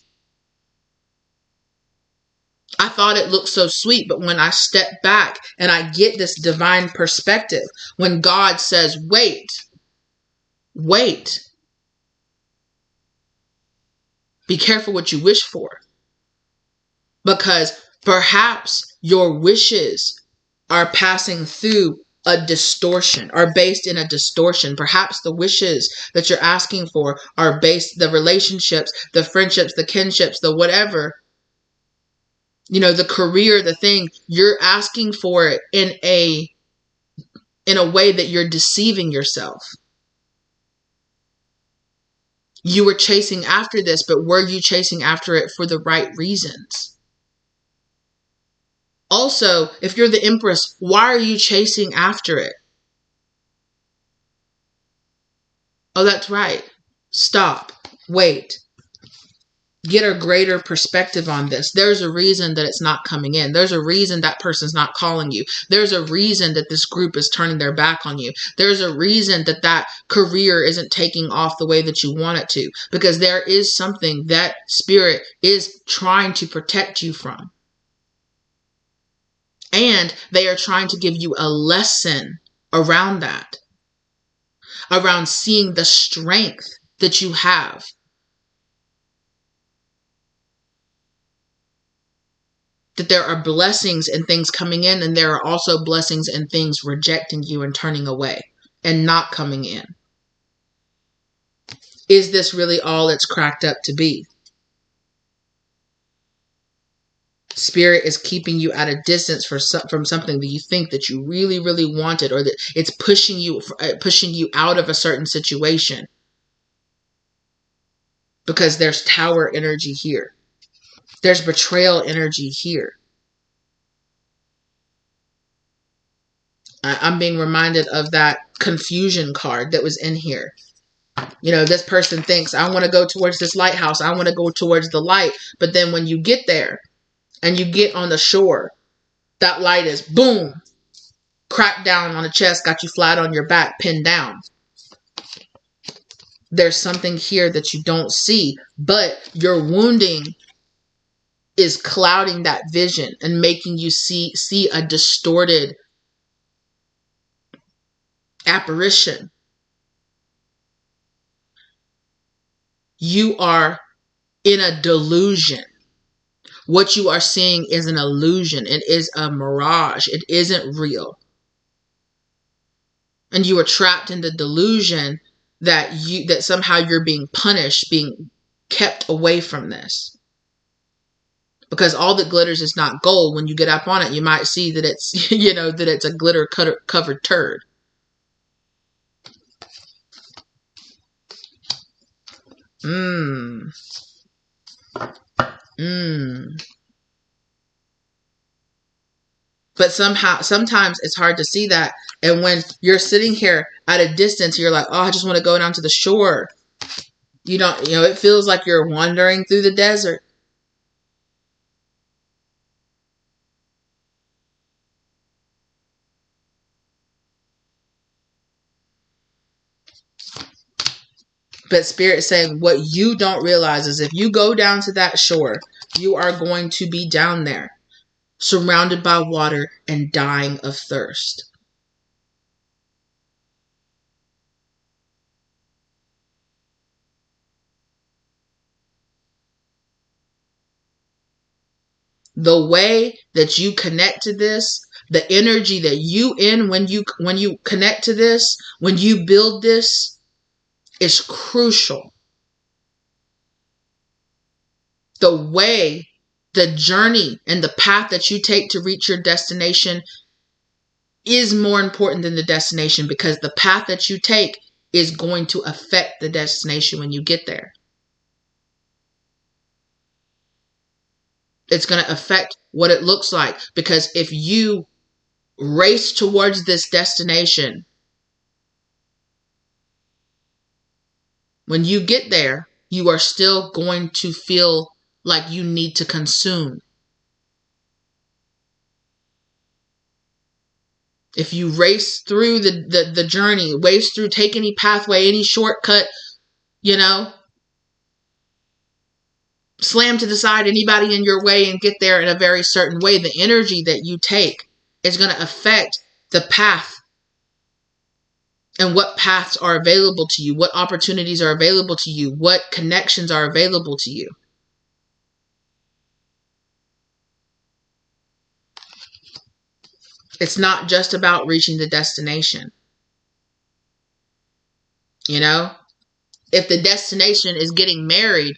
I thought it looked so sweet, but when I step back and I get this divine perspective, when God says, wait, be careful what you wish for, because perhaps your wishes are passing through a distortion, are based in a distortion. Perhaps the wishes that you're asking for are based, the relationships, the friendships, the kinships, the whatever, you know, the career, the thing, you're asking for it in a way that you're deceiving yourself. You were chasing after this, but were you chasing after it for the right reasons? Also, if you're the Empress, why are you chasing after it? Oh, that's right. Stop. Wait. Get a greater perspective on this. There's a reason that it's not coming in. There's a reason that person's not calling you. There's a reason that this group is turning their back on you. There's a reason that that career isn't taking off the way that you want it to, because there is something that Spirit is trying to protect you from. And they are trying to give you a lesson around that, around seeing the strength that you have. That there are blessings and things coming in, and there are also blessings and things rejecting you and turning away and not coming in. Is this really all it's cracked up to be? Spirit is keeping you at a distance from something that you think that you really, really wanted, or that it's pushing you out of a certain situation. Because there's tower energy here. There's betrayal energy here. I'm being reminded of that confusion card that was in here. You know, this person thinks, I want to go towards this lighthouse. I want to go towards the light. But then when you get there and you get on the shore, that light is boom, cracked down on the chest, got you flat on your back, pinned down. There's something here that you don't see, but your wounding is clouding that vision and making you see a distorted apparition. You are in a delusion. What you are seeing is an illusion. It is a mirage. It isn't real. And you are trapped in the delusion that somehow you're being punished, being kept away from this. Because all that glitters is not gold. When you get up on it, you might see that it's, you know, that it's a glitter covered turd. Mm. But sometimes it's hard to see that. And when you're sitting here at a distance, you're like, oh, I just want to go down to the shore. You don't, it feels like you're wandering through the desert. But Spirit is saying what you don't realize is if you go down to that shore, you are going to be down there, surrounded by water and dying of thirst. The way that you connect to this, the energy that you in when you connect to this, when you build this, is crucial. The way, the journey, and the path that you take to reach your destination is more important than the destination, because the path that you take is going to affect the destination when you get there. It's going to affect what it looks like, because if you race towards this destination, when you get there, you are still going to feel like you need to consume. If you race through the journey, race through, take any pathway, any shortcut, slam to the side anybody in your way and get there in a very certain way, the energy that you take is going to affect the path and what paths are available to you, what opportunities are available to you, what connections are available to you. It's not just about reaching the destination. If the destination is getting married,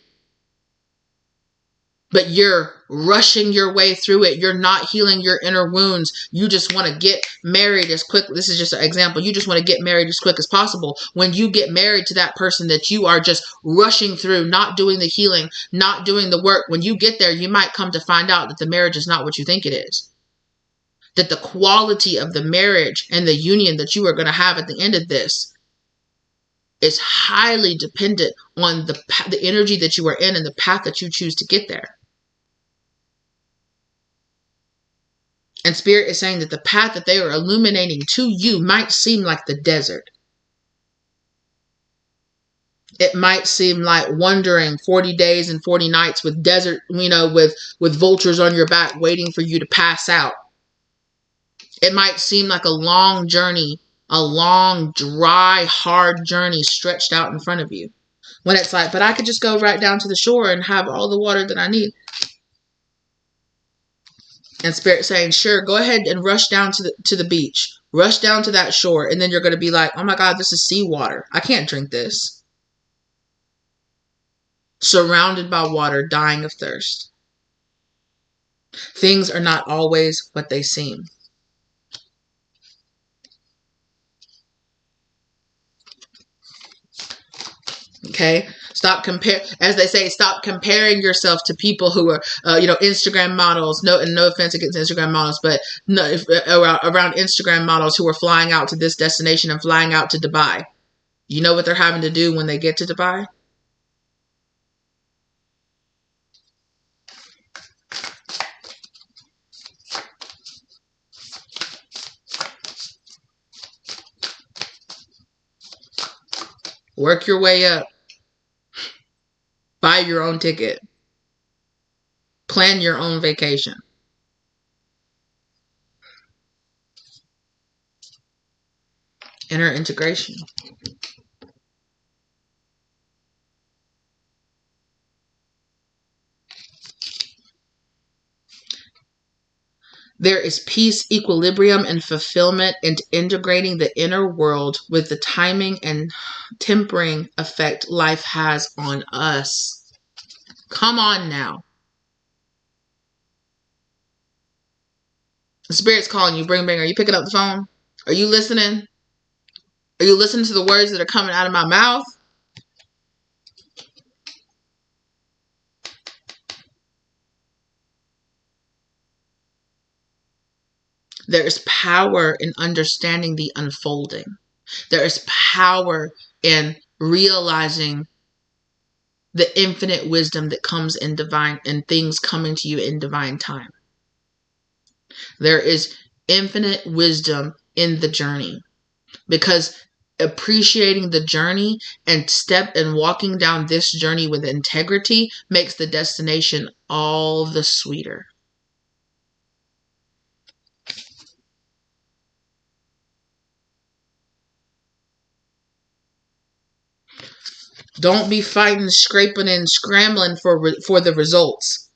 but you're rushing your way through it, you're not healing your inner wounds, you just want to get married as quick. This is just an example. You just want to get married as quick as possible. When you get married to that person that you are just rushing through, not doing the healing, not doing the work, when you get there, you might come to find out that the marriage is not what you think it is. That the quality of the marriage and the union that you are going to have at the end of this is highly dependent on the energy that you are in and the path that you choose to get there. And Spirit is saying that the path that they are illuminating to you might seem like the desert. It might seem like wandering 40 days and 40 nights with desert, with vultures on your back waiting for you to pass out. It might seem like a long journey, a long, dry, hard journey stretched out in front of you. When it's like, but I could just go right down to the shore and have all the water that I need. And Spirit saying, sure, go ahead and rush down to the beach. Rush down to that shore. And then you're going to be like, oh my God, this is seawater. I can't drink this. Surrounded by water, dying of thirst. Things are not always what they seem. Okay, as they say, stop comparing yourself to people who are, Instagram models. No offense against Instagram models, but around Instagram models who are flying out to this destination and flying out to Dubai. You know what they're having to do when they get to Dubai? Work your way up. Buy your own ticket. Plan your own vacation. Inner integration. There is peace, equilibrium, and fulfillment in integrating the inner world with the timing and tempering effect life has on us. Come on now. The Spirit's calling you. Bring. Are you picking up the phone? Are you listening? Are you listening to the words that are coming out of my mouth? There is power in understanding the unfolding. There is power in realizing the infinite wisdom that comes in divine and things coming to you in divine time. There is infinite wisdom in the journey, because appreciating the journey and walking down this journey with integrity makes the destination all the sweeter. Don't be fighting, scraping, and scrambling for the results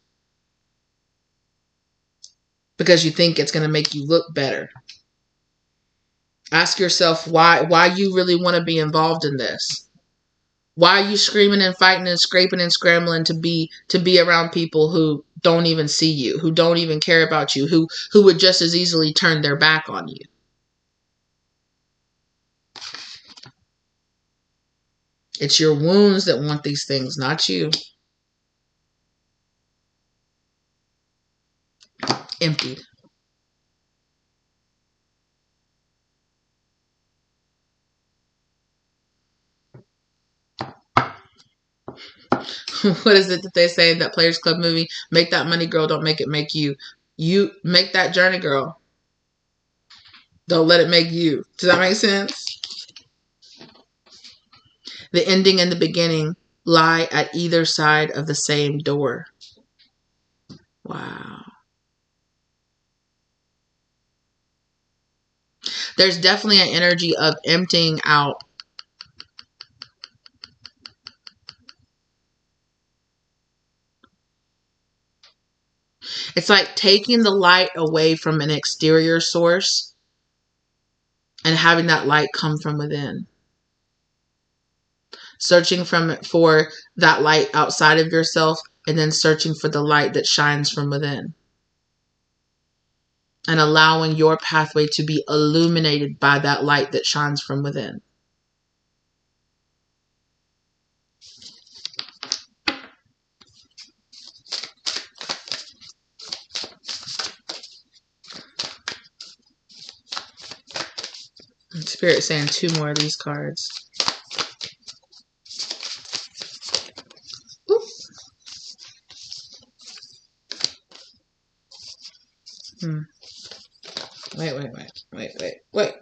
because you think it's going to make you look better. Ask yourself why you really want to be involved in this. Why are you screaming and fighting and scraping and scrambling to be around people who don't even see you, who don't even care about you, who would just as easily turn their back on you? It's your wounds that want these things, not you. Emptied. What is it that they say in that Players Club movie? Make that money, girl. Don't make it make you. You make that journey, girl. Don't let it make you. Does that make sense? The ending and the beginning lie at either side of the same door. Wow. There's definitely an energy of emptying out. It's like taking the light away from an exterior source and having that light come from within. Searching for that light outside of yourself, and then searching for the light that shines from within. And allowing your pathway to be illuminated by that light that shines from within. Spirit saying 2 more of these cards. Oop.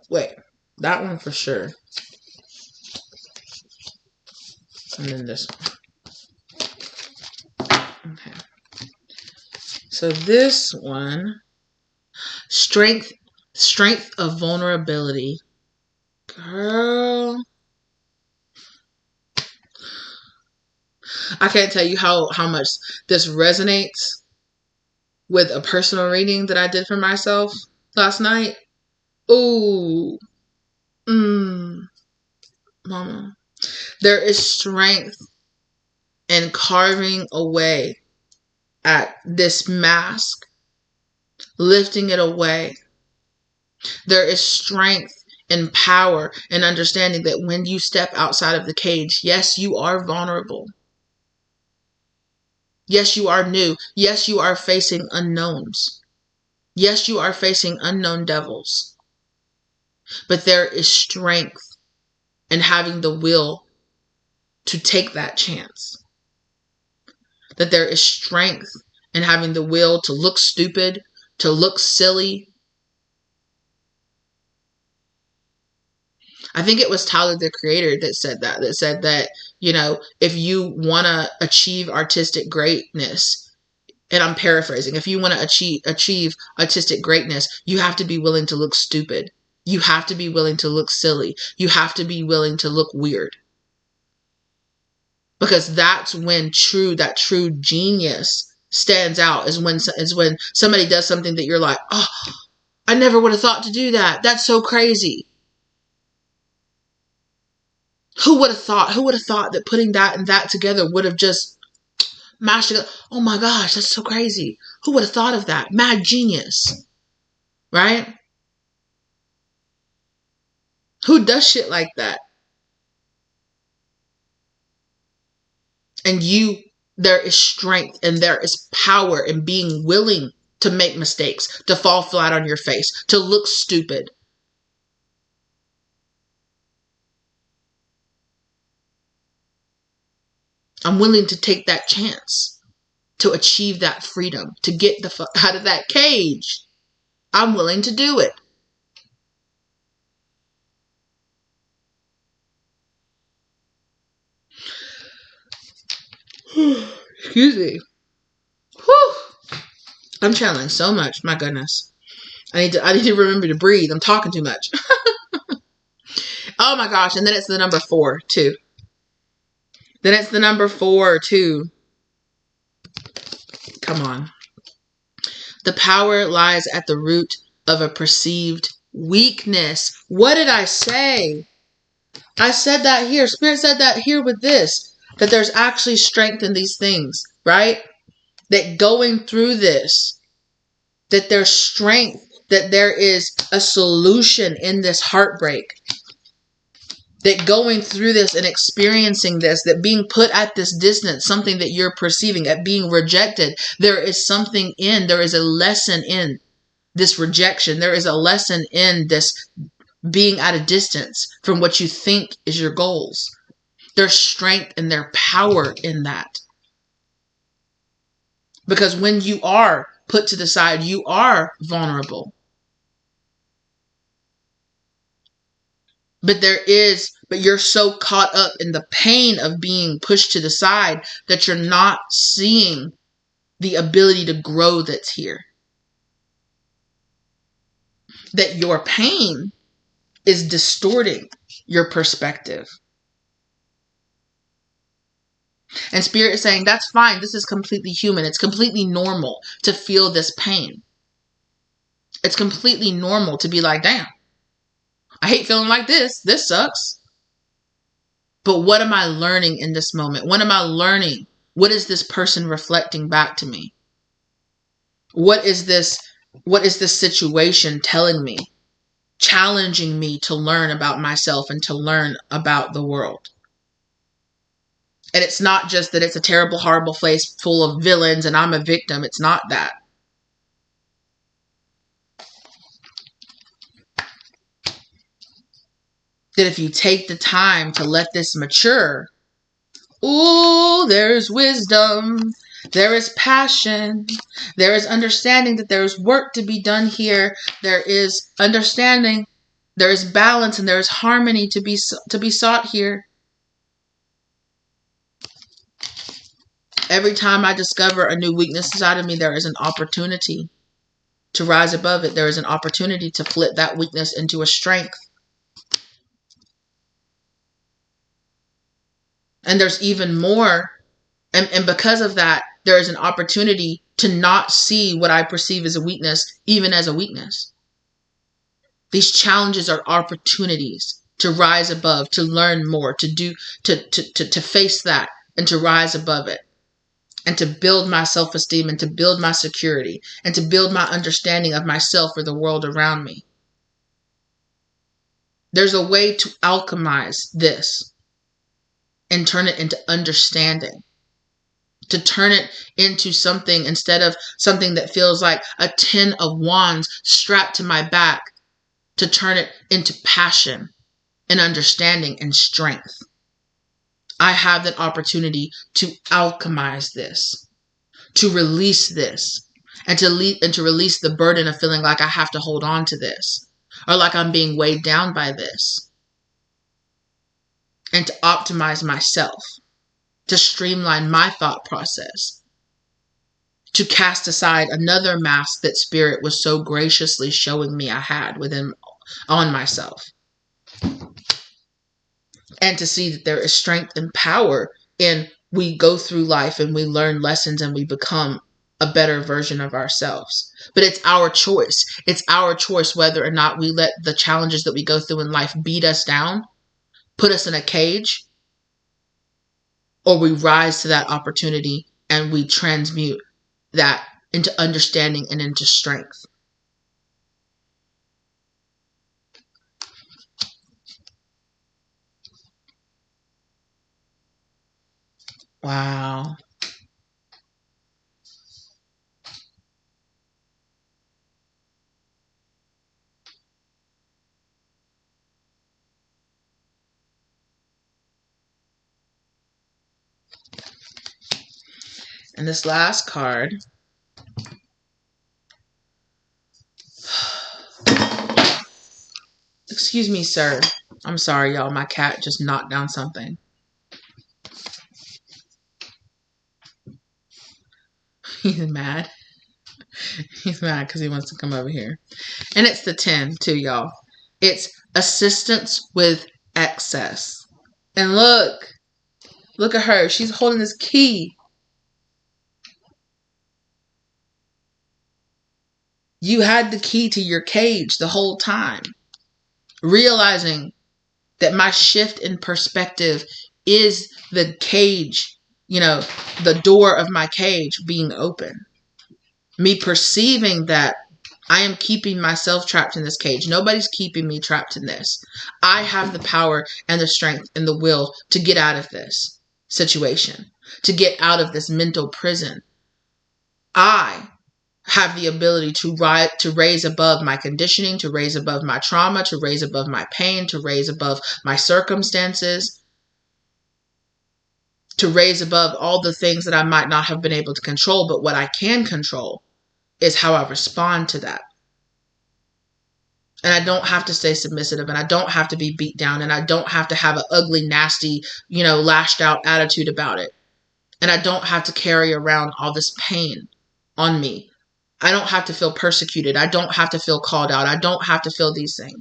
Wait. That one for sure. And then this one. Okay. So this one, strength of vulnerability. Girl, I can't tell you how much this resonates with a personal reading that I did for myself last night. Ooh. Mama. There is strength in carving away at this mask, lifting it away. There is strength and power and understanding that when you step outside of the cage, yes, you are vulnerable. Yes, you are new. Yes, you are facing unknowns. Yes, you are facing unknown devils. But there is strength in having the will to take that chance. That there is strength in having the will to look stupid, to look silly. I think it was Tyler, the Creator, that said that, you know, if you want to achieve artistic greatness, and I'm paraphrasing, if you want to achieve artistic greatness, you have to be willing to look stupid. You have to be willing to look silly. You have to be willing to look weird. Because that's when that true genius stands out, is when somebody does something that you're like, oh, I never would have thought to do that. That's so crazy. Who would have thought? Who would have thought that putting that and that together would have just mashed together? Oh my gosh, that's so crazy. Who would have thought of that? Mad genius. Right? Who does shit like that? And there is strength and there is power in being willing to make mistakes, to fall flat on your face, to look stupid. I'm willing to take that chance to achieve that freedom, to get the fuck out of that cage. I'm willing to do it. Excuse me. Whew. I'm channeling so much. My goodness. I need to remember to breathe. I'm talking too much. Oh my gosh. And then it's the number 4 too. Then it's the number 4 too. Come on. The power lies at the root of a perceived weakness. What did I say? I said that here. Spirit said that here with this. That there's actually strength in these things, right? That going through this, that there's strength, that there is a solution in this heartbreak. That going through this and experiencing this, that being put at this distance, something that you're perceiving, at being rejected, there is something there is a lesson in this rejection. There is a lesson in this being at a distance from what you think is your goals. There's strength and there's power in that. Because when you are put to the side, you are vulnerable. But you're so caught up in the pain of being pushed to the side that you're not seeing the ability to grow that's here. That your pain is distorting your perspective. And Spirit is saying, that's fine. This is completely human. It's completely normal to feel this pain. It's completely normal to be like, damn, I hate feeling like this. This sucks. But what am I learning in this moment? What am I learning? What is this person reflecting back to me? What is this situation telling me? Challenging me to learn about myself and to learn about the world. And it's not just that it's a terrible, horrible place full of villains and I'm a victim. It's not that. That if you take the time to let this mature, ooh, there's wisdom, there is passion, there is understanding that there is work to be done here, there is understanding, there is balance, and there is harmony to be sought here. Every time I discover a new weakness inside of me, there is an opportunity to rise above it. There is an opportunity to flip that weakness into a strength. And there's even more. And because of that, there is an opportunity to not see what I perceive as a weakness, even as a weakness. These challenges are opportunities to rise above, to learn more, to face that and to rise above it. And to build my self-esteem and to build my security and to build my understanding of myself or the world around me. There's a way to alchemize this and turn it into understanding. To turn it into something instead of something that feels like a 10 of wands strapped to my back. To turn it into passion and understanding and strength. I have that opportunity to alchemize this, to release this, and to release the burden of feeling like I have to hold on to this, or like I'm being weighed down by this, and to optimize myself, to streamline my thought process, to cast aside another mask that Spirit was so graciously showing me I had on myself. And to see that there is strength and power in we go through life and we learn lessons and we become a better version of ourselves. But it's our choice. It's our choice whether or not we let the challenges that we go through in life beat us down, put us in a cage, or we rise to that opportunity and we transmute that into understanding and into strength. Wow. And this last card. Excuse me, sir. I'm sorry, y'all. My cat just knocked down something. He's mad. He's mad because he wants to come over here. And it's the 10 too, y'all. It's assistance with excess. And look at her. She's holding this key. You had the key to your cage the whole time. Realizing that my shift in perspective is the cage, the door of my cage being open. Me perceiving that I am keeping myself trapped in this cage. Nobody's keeping me trapped in this. I have the power and the strength and the will to get out of this situation, to get out of this mental prison. I have the ability to raise above my conditioning, to raise above my trauma, to raise above my pain, to raise above my circumstances, to raise above all the things that I might not have been able to control. But what I can control is how I respond to that. And I don't have to stay submissive, and I don't have to be beat down, and I don't have to have an ugly, nasty, lashed out attitude about it. And I don't have to carry around all this pain on me. I don't have to feel persecuted. I don't have to feel called out. I don't have to feel these things.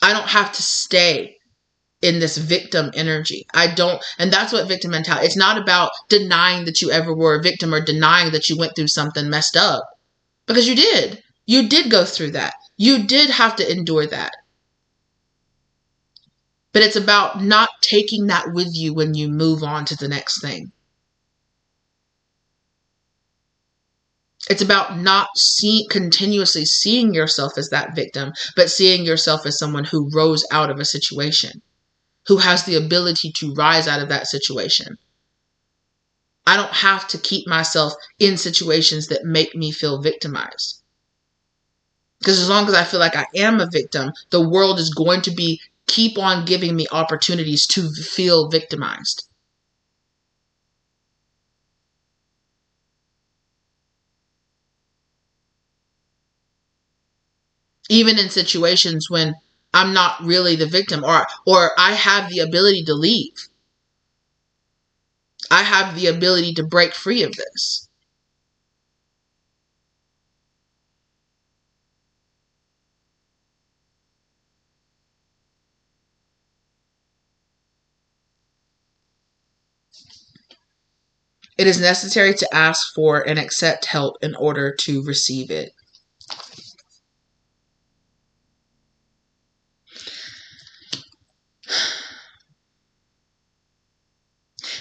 I don't have to stay in this victim energy. And that's what victim mentality. It's not about denying that you ever were a victim or denying that you went through something messed up. Because you did. You did go through that. You did have to endure that. But it's about not taking that with you when you move on to the next thing. It's about not continuously seeing yourself as that victim, but seeing yourself as someone who rose out of a situation, who has the ability to rise out of that situation. I don't have to keep myself in situations that make me feel victimized. Because as long as I feel like I am a victim, the world is going to keep on giving me opportunities to feel victimized. Even in situations when I'm not really the victim, or I have the ability to leave. I have the ability to break free of this. It is necessary to ask for and accept help in order to receive it.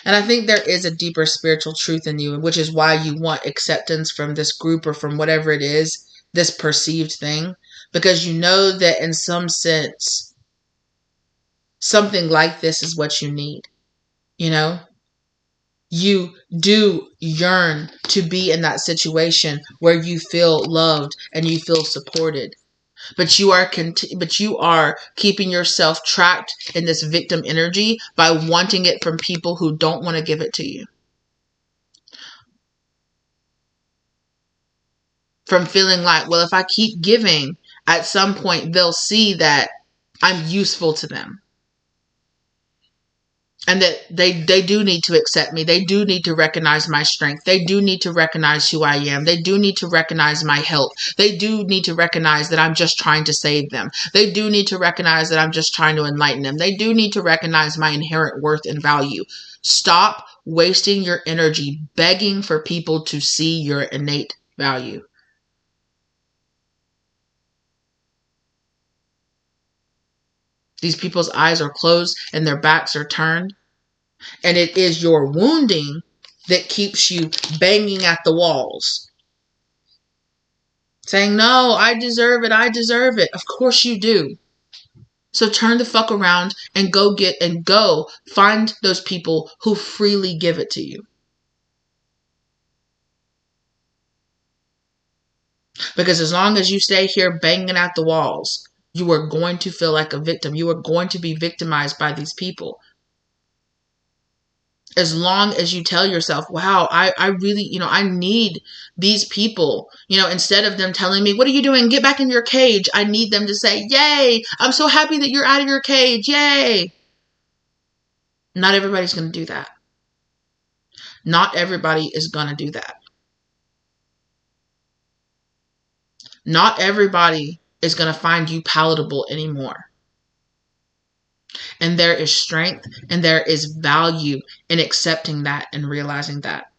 And I think there is a deeper spiritual truth in you, which is why you want acceptance from this group or from whatever it is, this perceived thing, because you know that in some sense, something like this is what you need. You do yearn to be in that situation where you feel loved and you feel supported. But you are keeping yourself trapped in this victim energy by wanting it from people who don't want to give it to you. From feeling like, well, if I keep giving, at some point they'll see that I'm useful to them. And that they do need to accept me. They do need to recognize my strength. They do need to recognize who I am. They do need to recognize my help. They do need to recognize that I'm just trying to save them. They do need to recognize that I'm just trying to enlighten them. They do need to recognize my inherent worth and value. Stop wasting your energy begging for people to see your innate value. These people's eyes are closed and their backs are turned. And it is your wounding that keeps you banging at the walls. Saying, no, I deserve it. I deserve it. Of course you do. So turn the fuck around and go find those people who freely give it to you. Because as long as you stay here banging at the walls, you are going to feel like a victim. You are going to be victimized by these people. As long as you tell yourself, wow, I really, I need these people, instead of them telling me, what are you doing? Get back in your cage. I need them to say, yay, I'm so happy that you're out of your cage. Yay. Not everybody's going to do that. Not everybody is going to do that. Not everybody is going to find you palatable anymore. And there is strength and there is value in accepting that and realizing that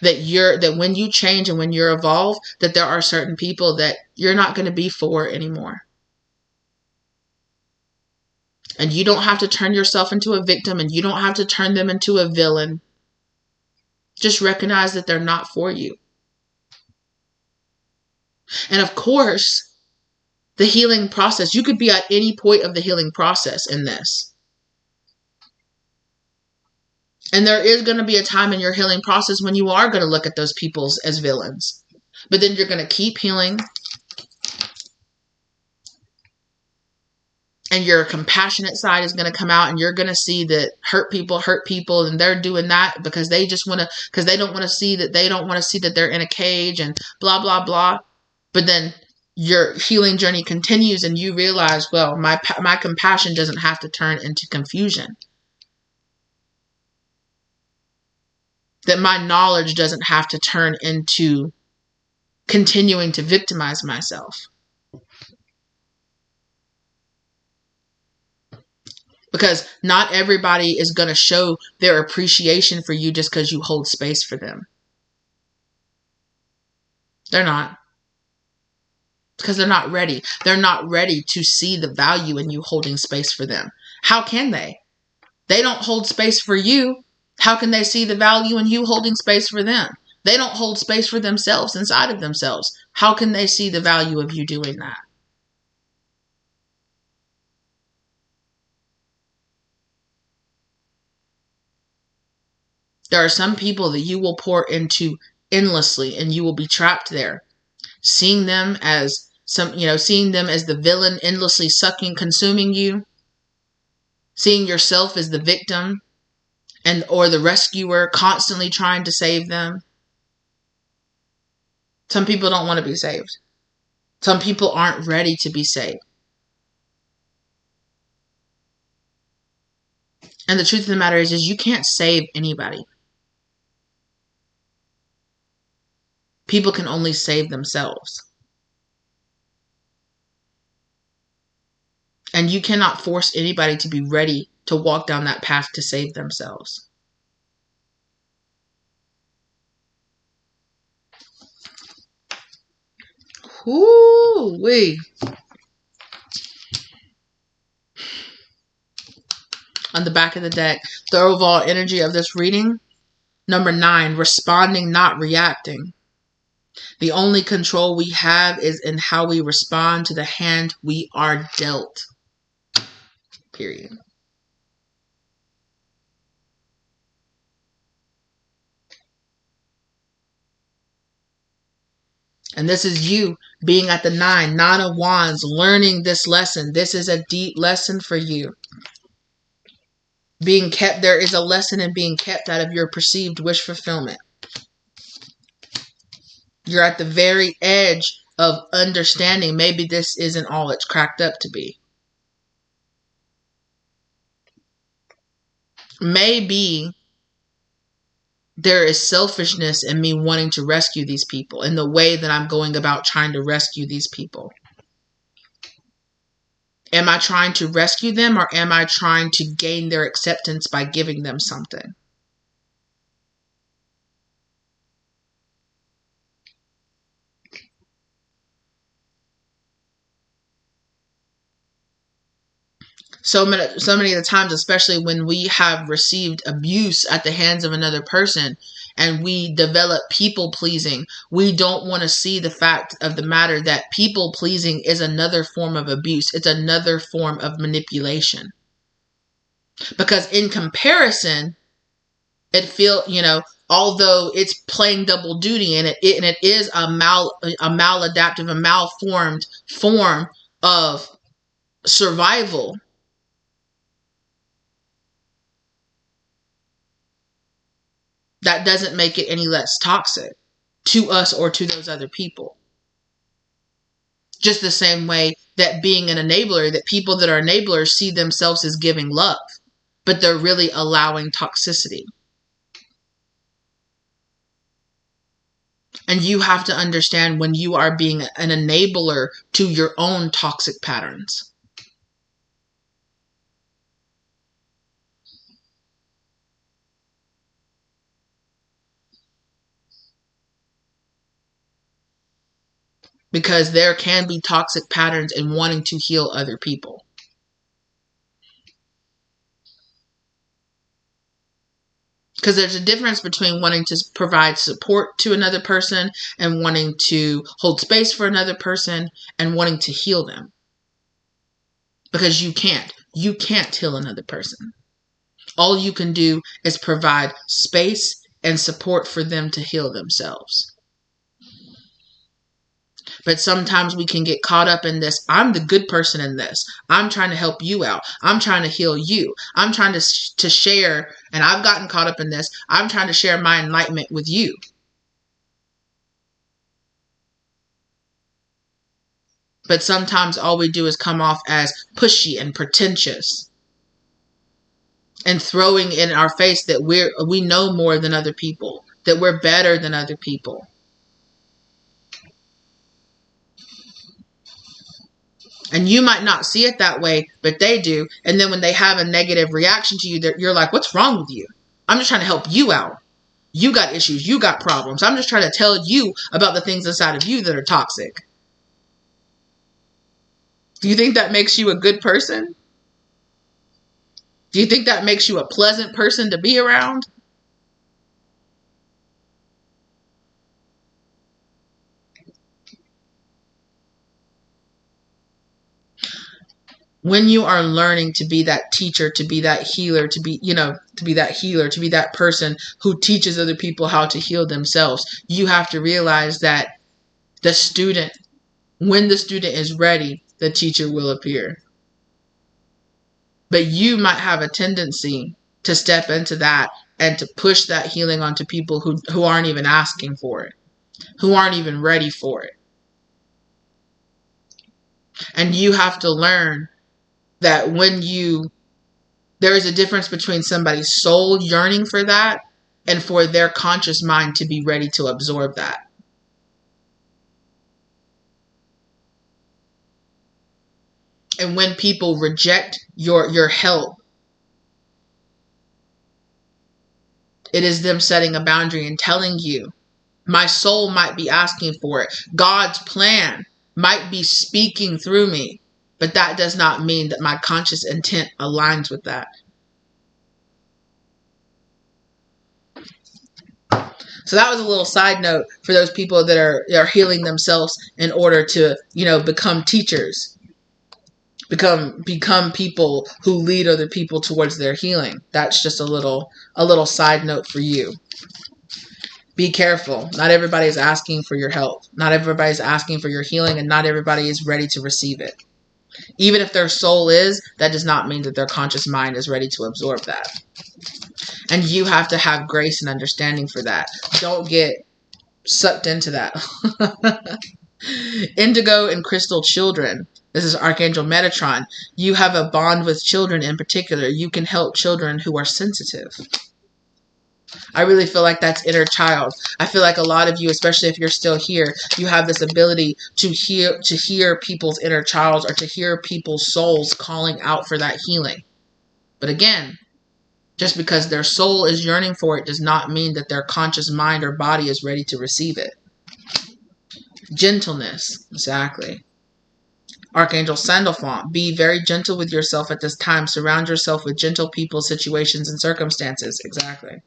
when you change and when you're evolved, that there are certain people that you're not going to be for anymore. And you don't have to turn yourself into a victim, and you don't have to turn them into a villain. Just recognize that they're not for you. And of course, the healing process, you could be at any point of the healing process in this. And there is going to be a time in your healing process when you are going to look at those people as villains. But then you're going to keep healing. And your compassionate side is going to come out, and you're going to see that hurt people, and they're doing that because they just want to, because they don't want to see that they're in a cage and blah, blah, blah. But then your healing journey continues and you realize, well, my compassion doesn't have to turn into confusion. That my knowledge doesn't have to turn into continuing to victimize myself. Because not everybody is going to show their appreciation for you just because you hold space for them. They're not. Because they're not ready. They're not ready to see the value in you holding space for them. How can they? They don't hold space for you. How can they see the value in you holding space for them? They don't hold space for themselves inside of themselves. How can they see the value of you doing that? There are some people that you will pour into endlessly, and you will be trapped there, seeing them as the villain endlessly consuming you, seeing yourself as the victim or the rescuer constantly trying to save them. Some people don't want to be saved. Some people aren't ready to be saved. And the truth of the matter is you can't save anybody. People can only save themselves. And you cannot force anybody to be ready to walk down that path to save themselves. Whoo-wee. On the back of the deck, the overall energy of this reading, number 9, responding, not reacting. The only control we have is in how we respond to the hand we are dealt. Period. And this is you being at the 9 of Wands, learning this lesson. This is a deep lesson for you. There is a lesson in being kept out of your perceived wish fulfillment. You're at the very edge of understanding maybe this isn't all it's cracked up to be. Maybe there is selfishness in me wanting to rescue these people in the way that I'm going about trying to rescue these people. Am I trying to rescue them, or am I trying to gain their acceptance by giving them something? So many of the times, especially when we have received abuse at the hands of another person and we develop people pleasing, we don't want to see the fact of the matter that people pleasing is another form of abuse. It's another form of manipulation. Because in comparison, although it's playing double duty and it is a maladaptive, a malformed form of survival, that doesn't make it any less toxic to us or to those other people. Just the same way that being an enabler, that people that are enablers see themselves as giving love, but they're really allowing toxicity. And you have to understand when you are being an enabler to your own toxic patterns. Because there can be toxic patterns in wanting to heal other people. Because there's a difference between wanting to provide support to another person and wanting to hold space for another person and wanting to heal them. Because you can't. You can't heal another person. All you can do is provide space and support for them to heal themselves. But sometimes we can get caught up in this. I'm the good person in this. I'm trying to help you out. I'm trying to heal you. I'm trying to share, and I've gotten caught up in this. I'm trying to share my enlightenment with you. But sometimes all we do is come off as pushy and pretentious and throwing in our face that we know more than other people, that we're better than other people. And you might not see it that way, but they do. And then when they have a negative reaction to you, you're like, what's wrong with you? I'm just trying to help you out. You got issues. You got problems. I'm just trying to tell you about the things inside of you that are toxic. Do you think that makes you a good person? Do you think that makes you a pleasant person to be around? When you are learning to be that teacher, to be that healer, to be that person who teaches other people how to heal themselves, you have to realize that when the student is ready, the teacher will appear. But you might have a tendency to step into that and to push that healing onto people who aren't even asking for it, who aren't even ready for it. And you have to learn that there is a difference between somebody's soul yearning for that and for their conscious mind to be ready to absorb that. And when people reject your help, it is them setting a boundary and telling you, my soul might be asking for it. God's plan might be speaking through me. But that does not mean that my conscious intent aligns with that. So that was a little side note for those people that are healing themselves in order to, become teachers. Become people who lead other people towards their healing. That's just a little side note for you. Be careful. Not everybody is asking for your help. Not everybody is asking for your healing, and not everybody is ready to receive it. Even if their soul is, that does not mean that their conscious mind is ready to absorb that. And you have to have grace and understanding for that. Don't get sucked into that. Indigo and crystal children. This is Archangel Metatron. You have a bond with children in particular. You can help children who are sensitive. I really feel like that's inner child. I feel like a lot of you, especially if you're still here, you have this ability to hear people's inner child, or to hear people's souls calling out for that healing. But again, just because their soul is yearning for it does not mean that their conscious mind or body is ready to receive it. Gentleness. Exactly. Archangel Sandalphon. Be very gentle with yourself at this time. Surround yourself with gentle people, situations, and circumstances. Exactly.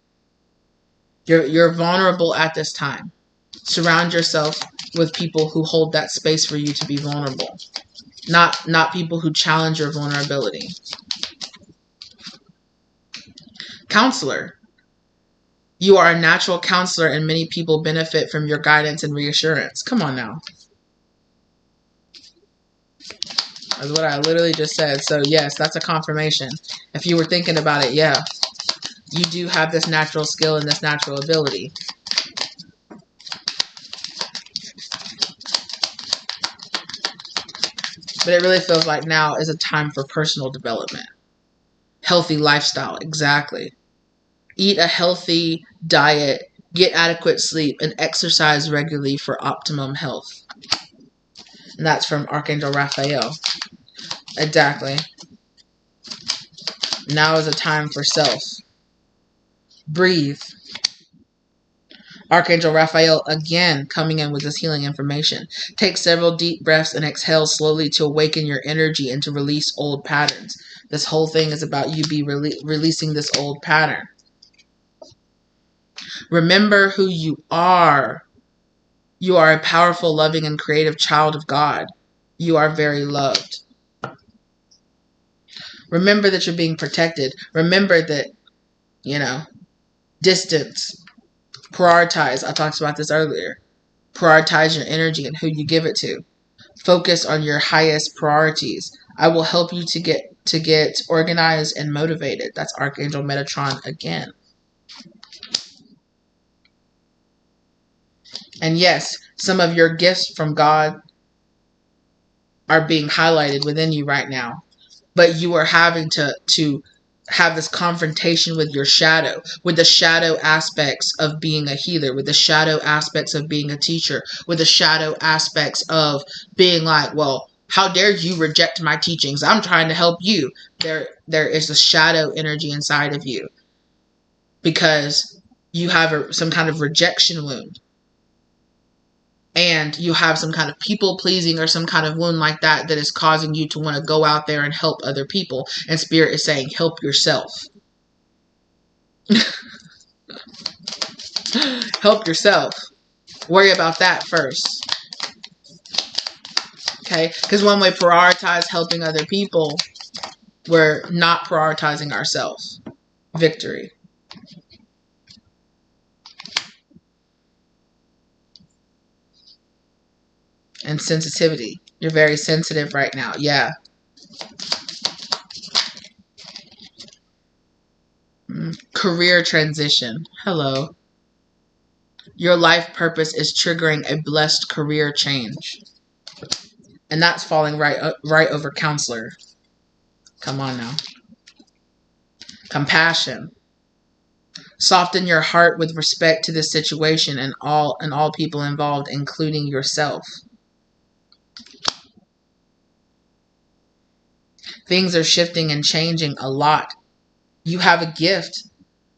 You're vulnerable at this time. Surround yourself with people who hold that space for you to be vulnerable. Not people who challenge your vulnerability. Counselor. You are a natural counselor, and many people benefit from your guidance and reassurance. Come on now. That's what I literally just said. So yes, that's a confirmation. If you were thinking about it, yeah. You do have this natural skill and this natural ability. But it really feels like now is a time for personal development. Healthy lifestyle, exactly. Eat a healthy diet, get adequate sleep, and exercise regularly for optimum health. And that's from Archangel Raphael. Exactly. Now is a time for self. Breathe. Archangel Raphael again coming in with this healing information. Take several deep breaths and exhale slowly to awaken your energy and to release old patterns. This whole thing is about you releasing this old pattern. Remember who you are. You are a powerful, loving, and creative child of God. You are very loved. Remember that you're being protected. Remember that, distance. Prioritize. I talked about this earlier. Prioritize your energy and who you give it to. Focus on your highest priorities. I will help you to get organized and motivated. That's Archangel Metatron again. And yes, some of your gifts from God are being highlighted within you right now. But you are having to have this confrontation with your shadow, with the shadow aspects of being a healer, with the shadow aspects of being a teacher, with the shadow aspects of being like, well, how dare you reject my teachings? I'm trying to help you. There is a shadow energy inside of you because you have some kind of rejection wound. And you have some kind of people-pleasing or some kind of wound like that is causing you to want to go out there and help other people. And Spirit is saying, help yourself. Help yourself. Worry about that first. Okay? Because when we prioritize helping other people, we're not prioritizing ourselves. Victory. And sensitivity. You're very sensitive right now. Yeah. Career transition. Hello. Your life purpose is triggering a blessed career change. And that's falling right over counselor. Come on now. Compassion. Soften your heart with respect to this situation and all people involved, including yourself. Things are shifting and changing a lot. You have a gift.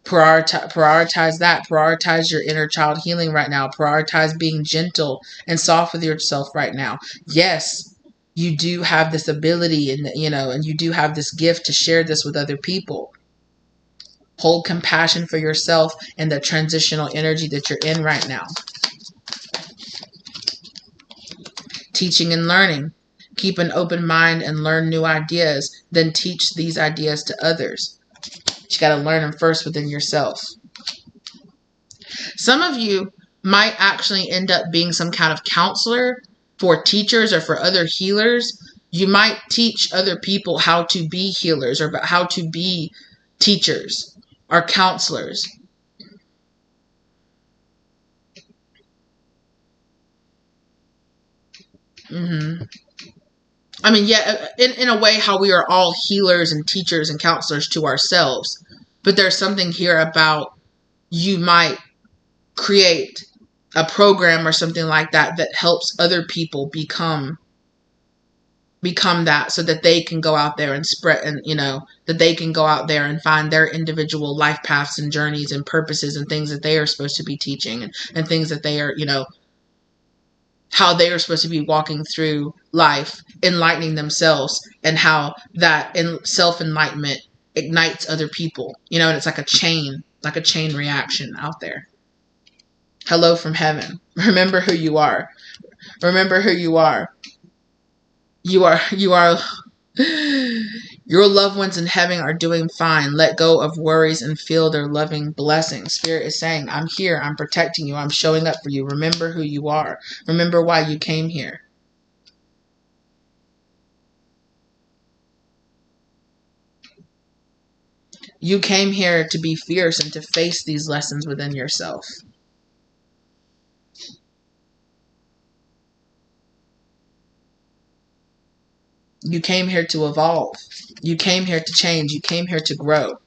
Prioritize that. Prioritize your inner child healing right now. Prioritize being gentle and soft with yourself right now. Yes, you do have this ability and you do have this gift to share this with other people. Hold compassion for yourself and the transitional energy that you're in right now. Teaching and learning. Keep an open mind and learn new ideas, then teach these ideas to others. You got to learn them first within yourself. Some of you might actually end up being some kind of counselor for teachers or for other healers. You might teach other people how to be healers or how to be teachers or counselors. I mean, yeah, in a way how we are all healers and teachers and counselors to ourselves. But there's something here about you might create a program or something like that helps other people become that, so that they can go out there and spread, and that they can go out there and find their individual life paths and journeys and purposes and things that they are supposed to be teaching and things that they are, how they are supposed to be walking through life, enlightening themselves, and how that self-enlightenment ignites other people, and it's like a chain reaction out there. Hello from heaven. Remember who you are. Remember who you are. You are your loved ones in heaven are doing fine. Let go of worries and feel their loving blessings. Spirit is saying, I'm here. I'm protecting you. I'm showing up for you. Remember who you are. Remember why you came here. You came here to be fierce and to face these lessons within yourself. You came here to evolve. You came here to change. You came here to grow.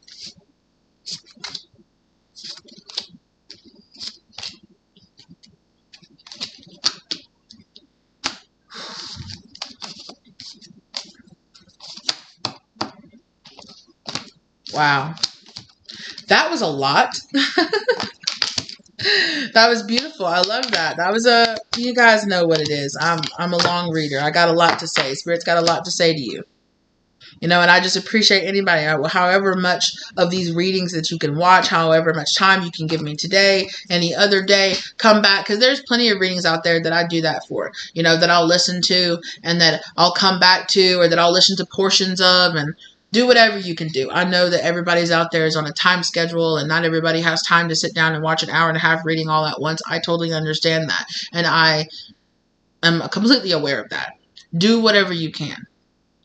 Wow. That was a lot. That was beautiful. I love that. That was you guys know what it is. I'm a long reader. I got a lot to say. Spirit's got a lot to say to you. You know, and I just appreciate anybody, however much of these readings that you can watch, however much time you can give me today, any other day, come back. Because there's plenty of readings out there that I do that for, you know, that I'll listen to and that I'll come back to, or that I'll listen to portions of, and do whatever you can do. I know that everybody's out there is on a time schedule and not everybody has time to sit down and watch an hour and a half reading all at once. I totally understand that. And I am completely aware of that. Do whatever you can.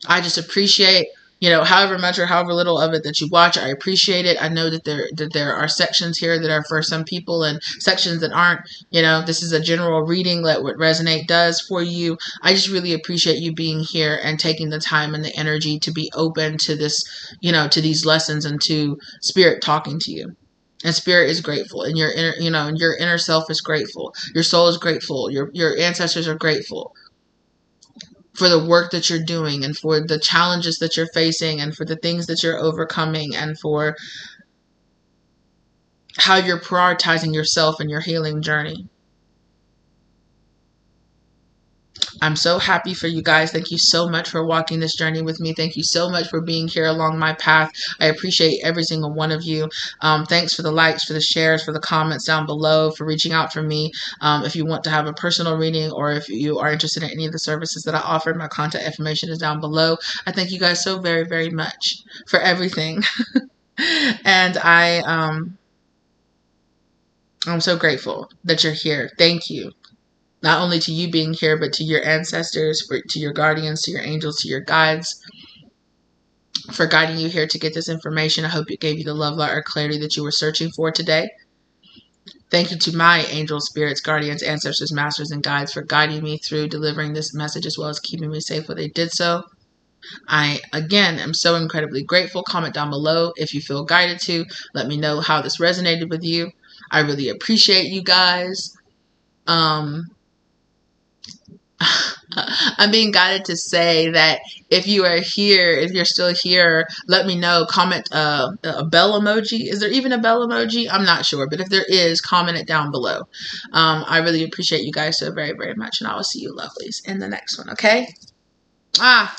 I just appreciate, you know, however much or however little of it that you watch. I appreciate it. I know that there are sections here that are for some people and sections that aren't. You know, this is a general reading. Let what resonate does for you. I just really appreciate you being here and taking the time and the energy to be open to this, you know, to these lessons and to Spirit talking to you. And Spirit is grateful, and your inner, you know, and your inner self is grateful. Your soul is grateful. Your ancestors are grateful for the work that you're doing, and for the challenges that you're facing, and for the things that you're overcoming, and for how you're prioritizing yourself and your healing journey. I'm so happy for you guys. Thank you so much for walking this journey with me. Thank you so much for being here along my path. I appreciate every single one of you. Thanks for the likes, for the shares, for the comments down below, for reaching out for me. If you want to have a personal reading, or if you are interested in any of the services that I offer, my contact information is down below. I thank you guys so very, very much for everything. And I'm so grateful that you're here. Thank you. Not only to you being here, but to your ancestors, to your guardians, to your angels, to your guides, for guiding you here to get this information. I hope it gave you the love, light, or clarity that you were searching for today. Thank you to my angels, spirits, guardians, ancestors, masters, and guides for guiding me through delivering this message, as well as keeping me safe while they did so. I, again, am so incredibly grateful. Comment down below if you feel guided to. Let me know how this resonated with you. I really appreciate you guys. I'm being guided to say that if you are here, if you're still here, let me know. Comment a bell emoji. Is there even a bell emoji? I'm not sure, but if there is, comment it down below. I really appreciate you guys so very, very much, and I will see you lovelies in the next one, okay? Bye!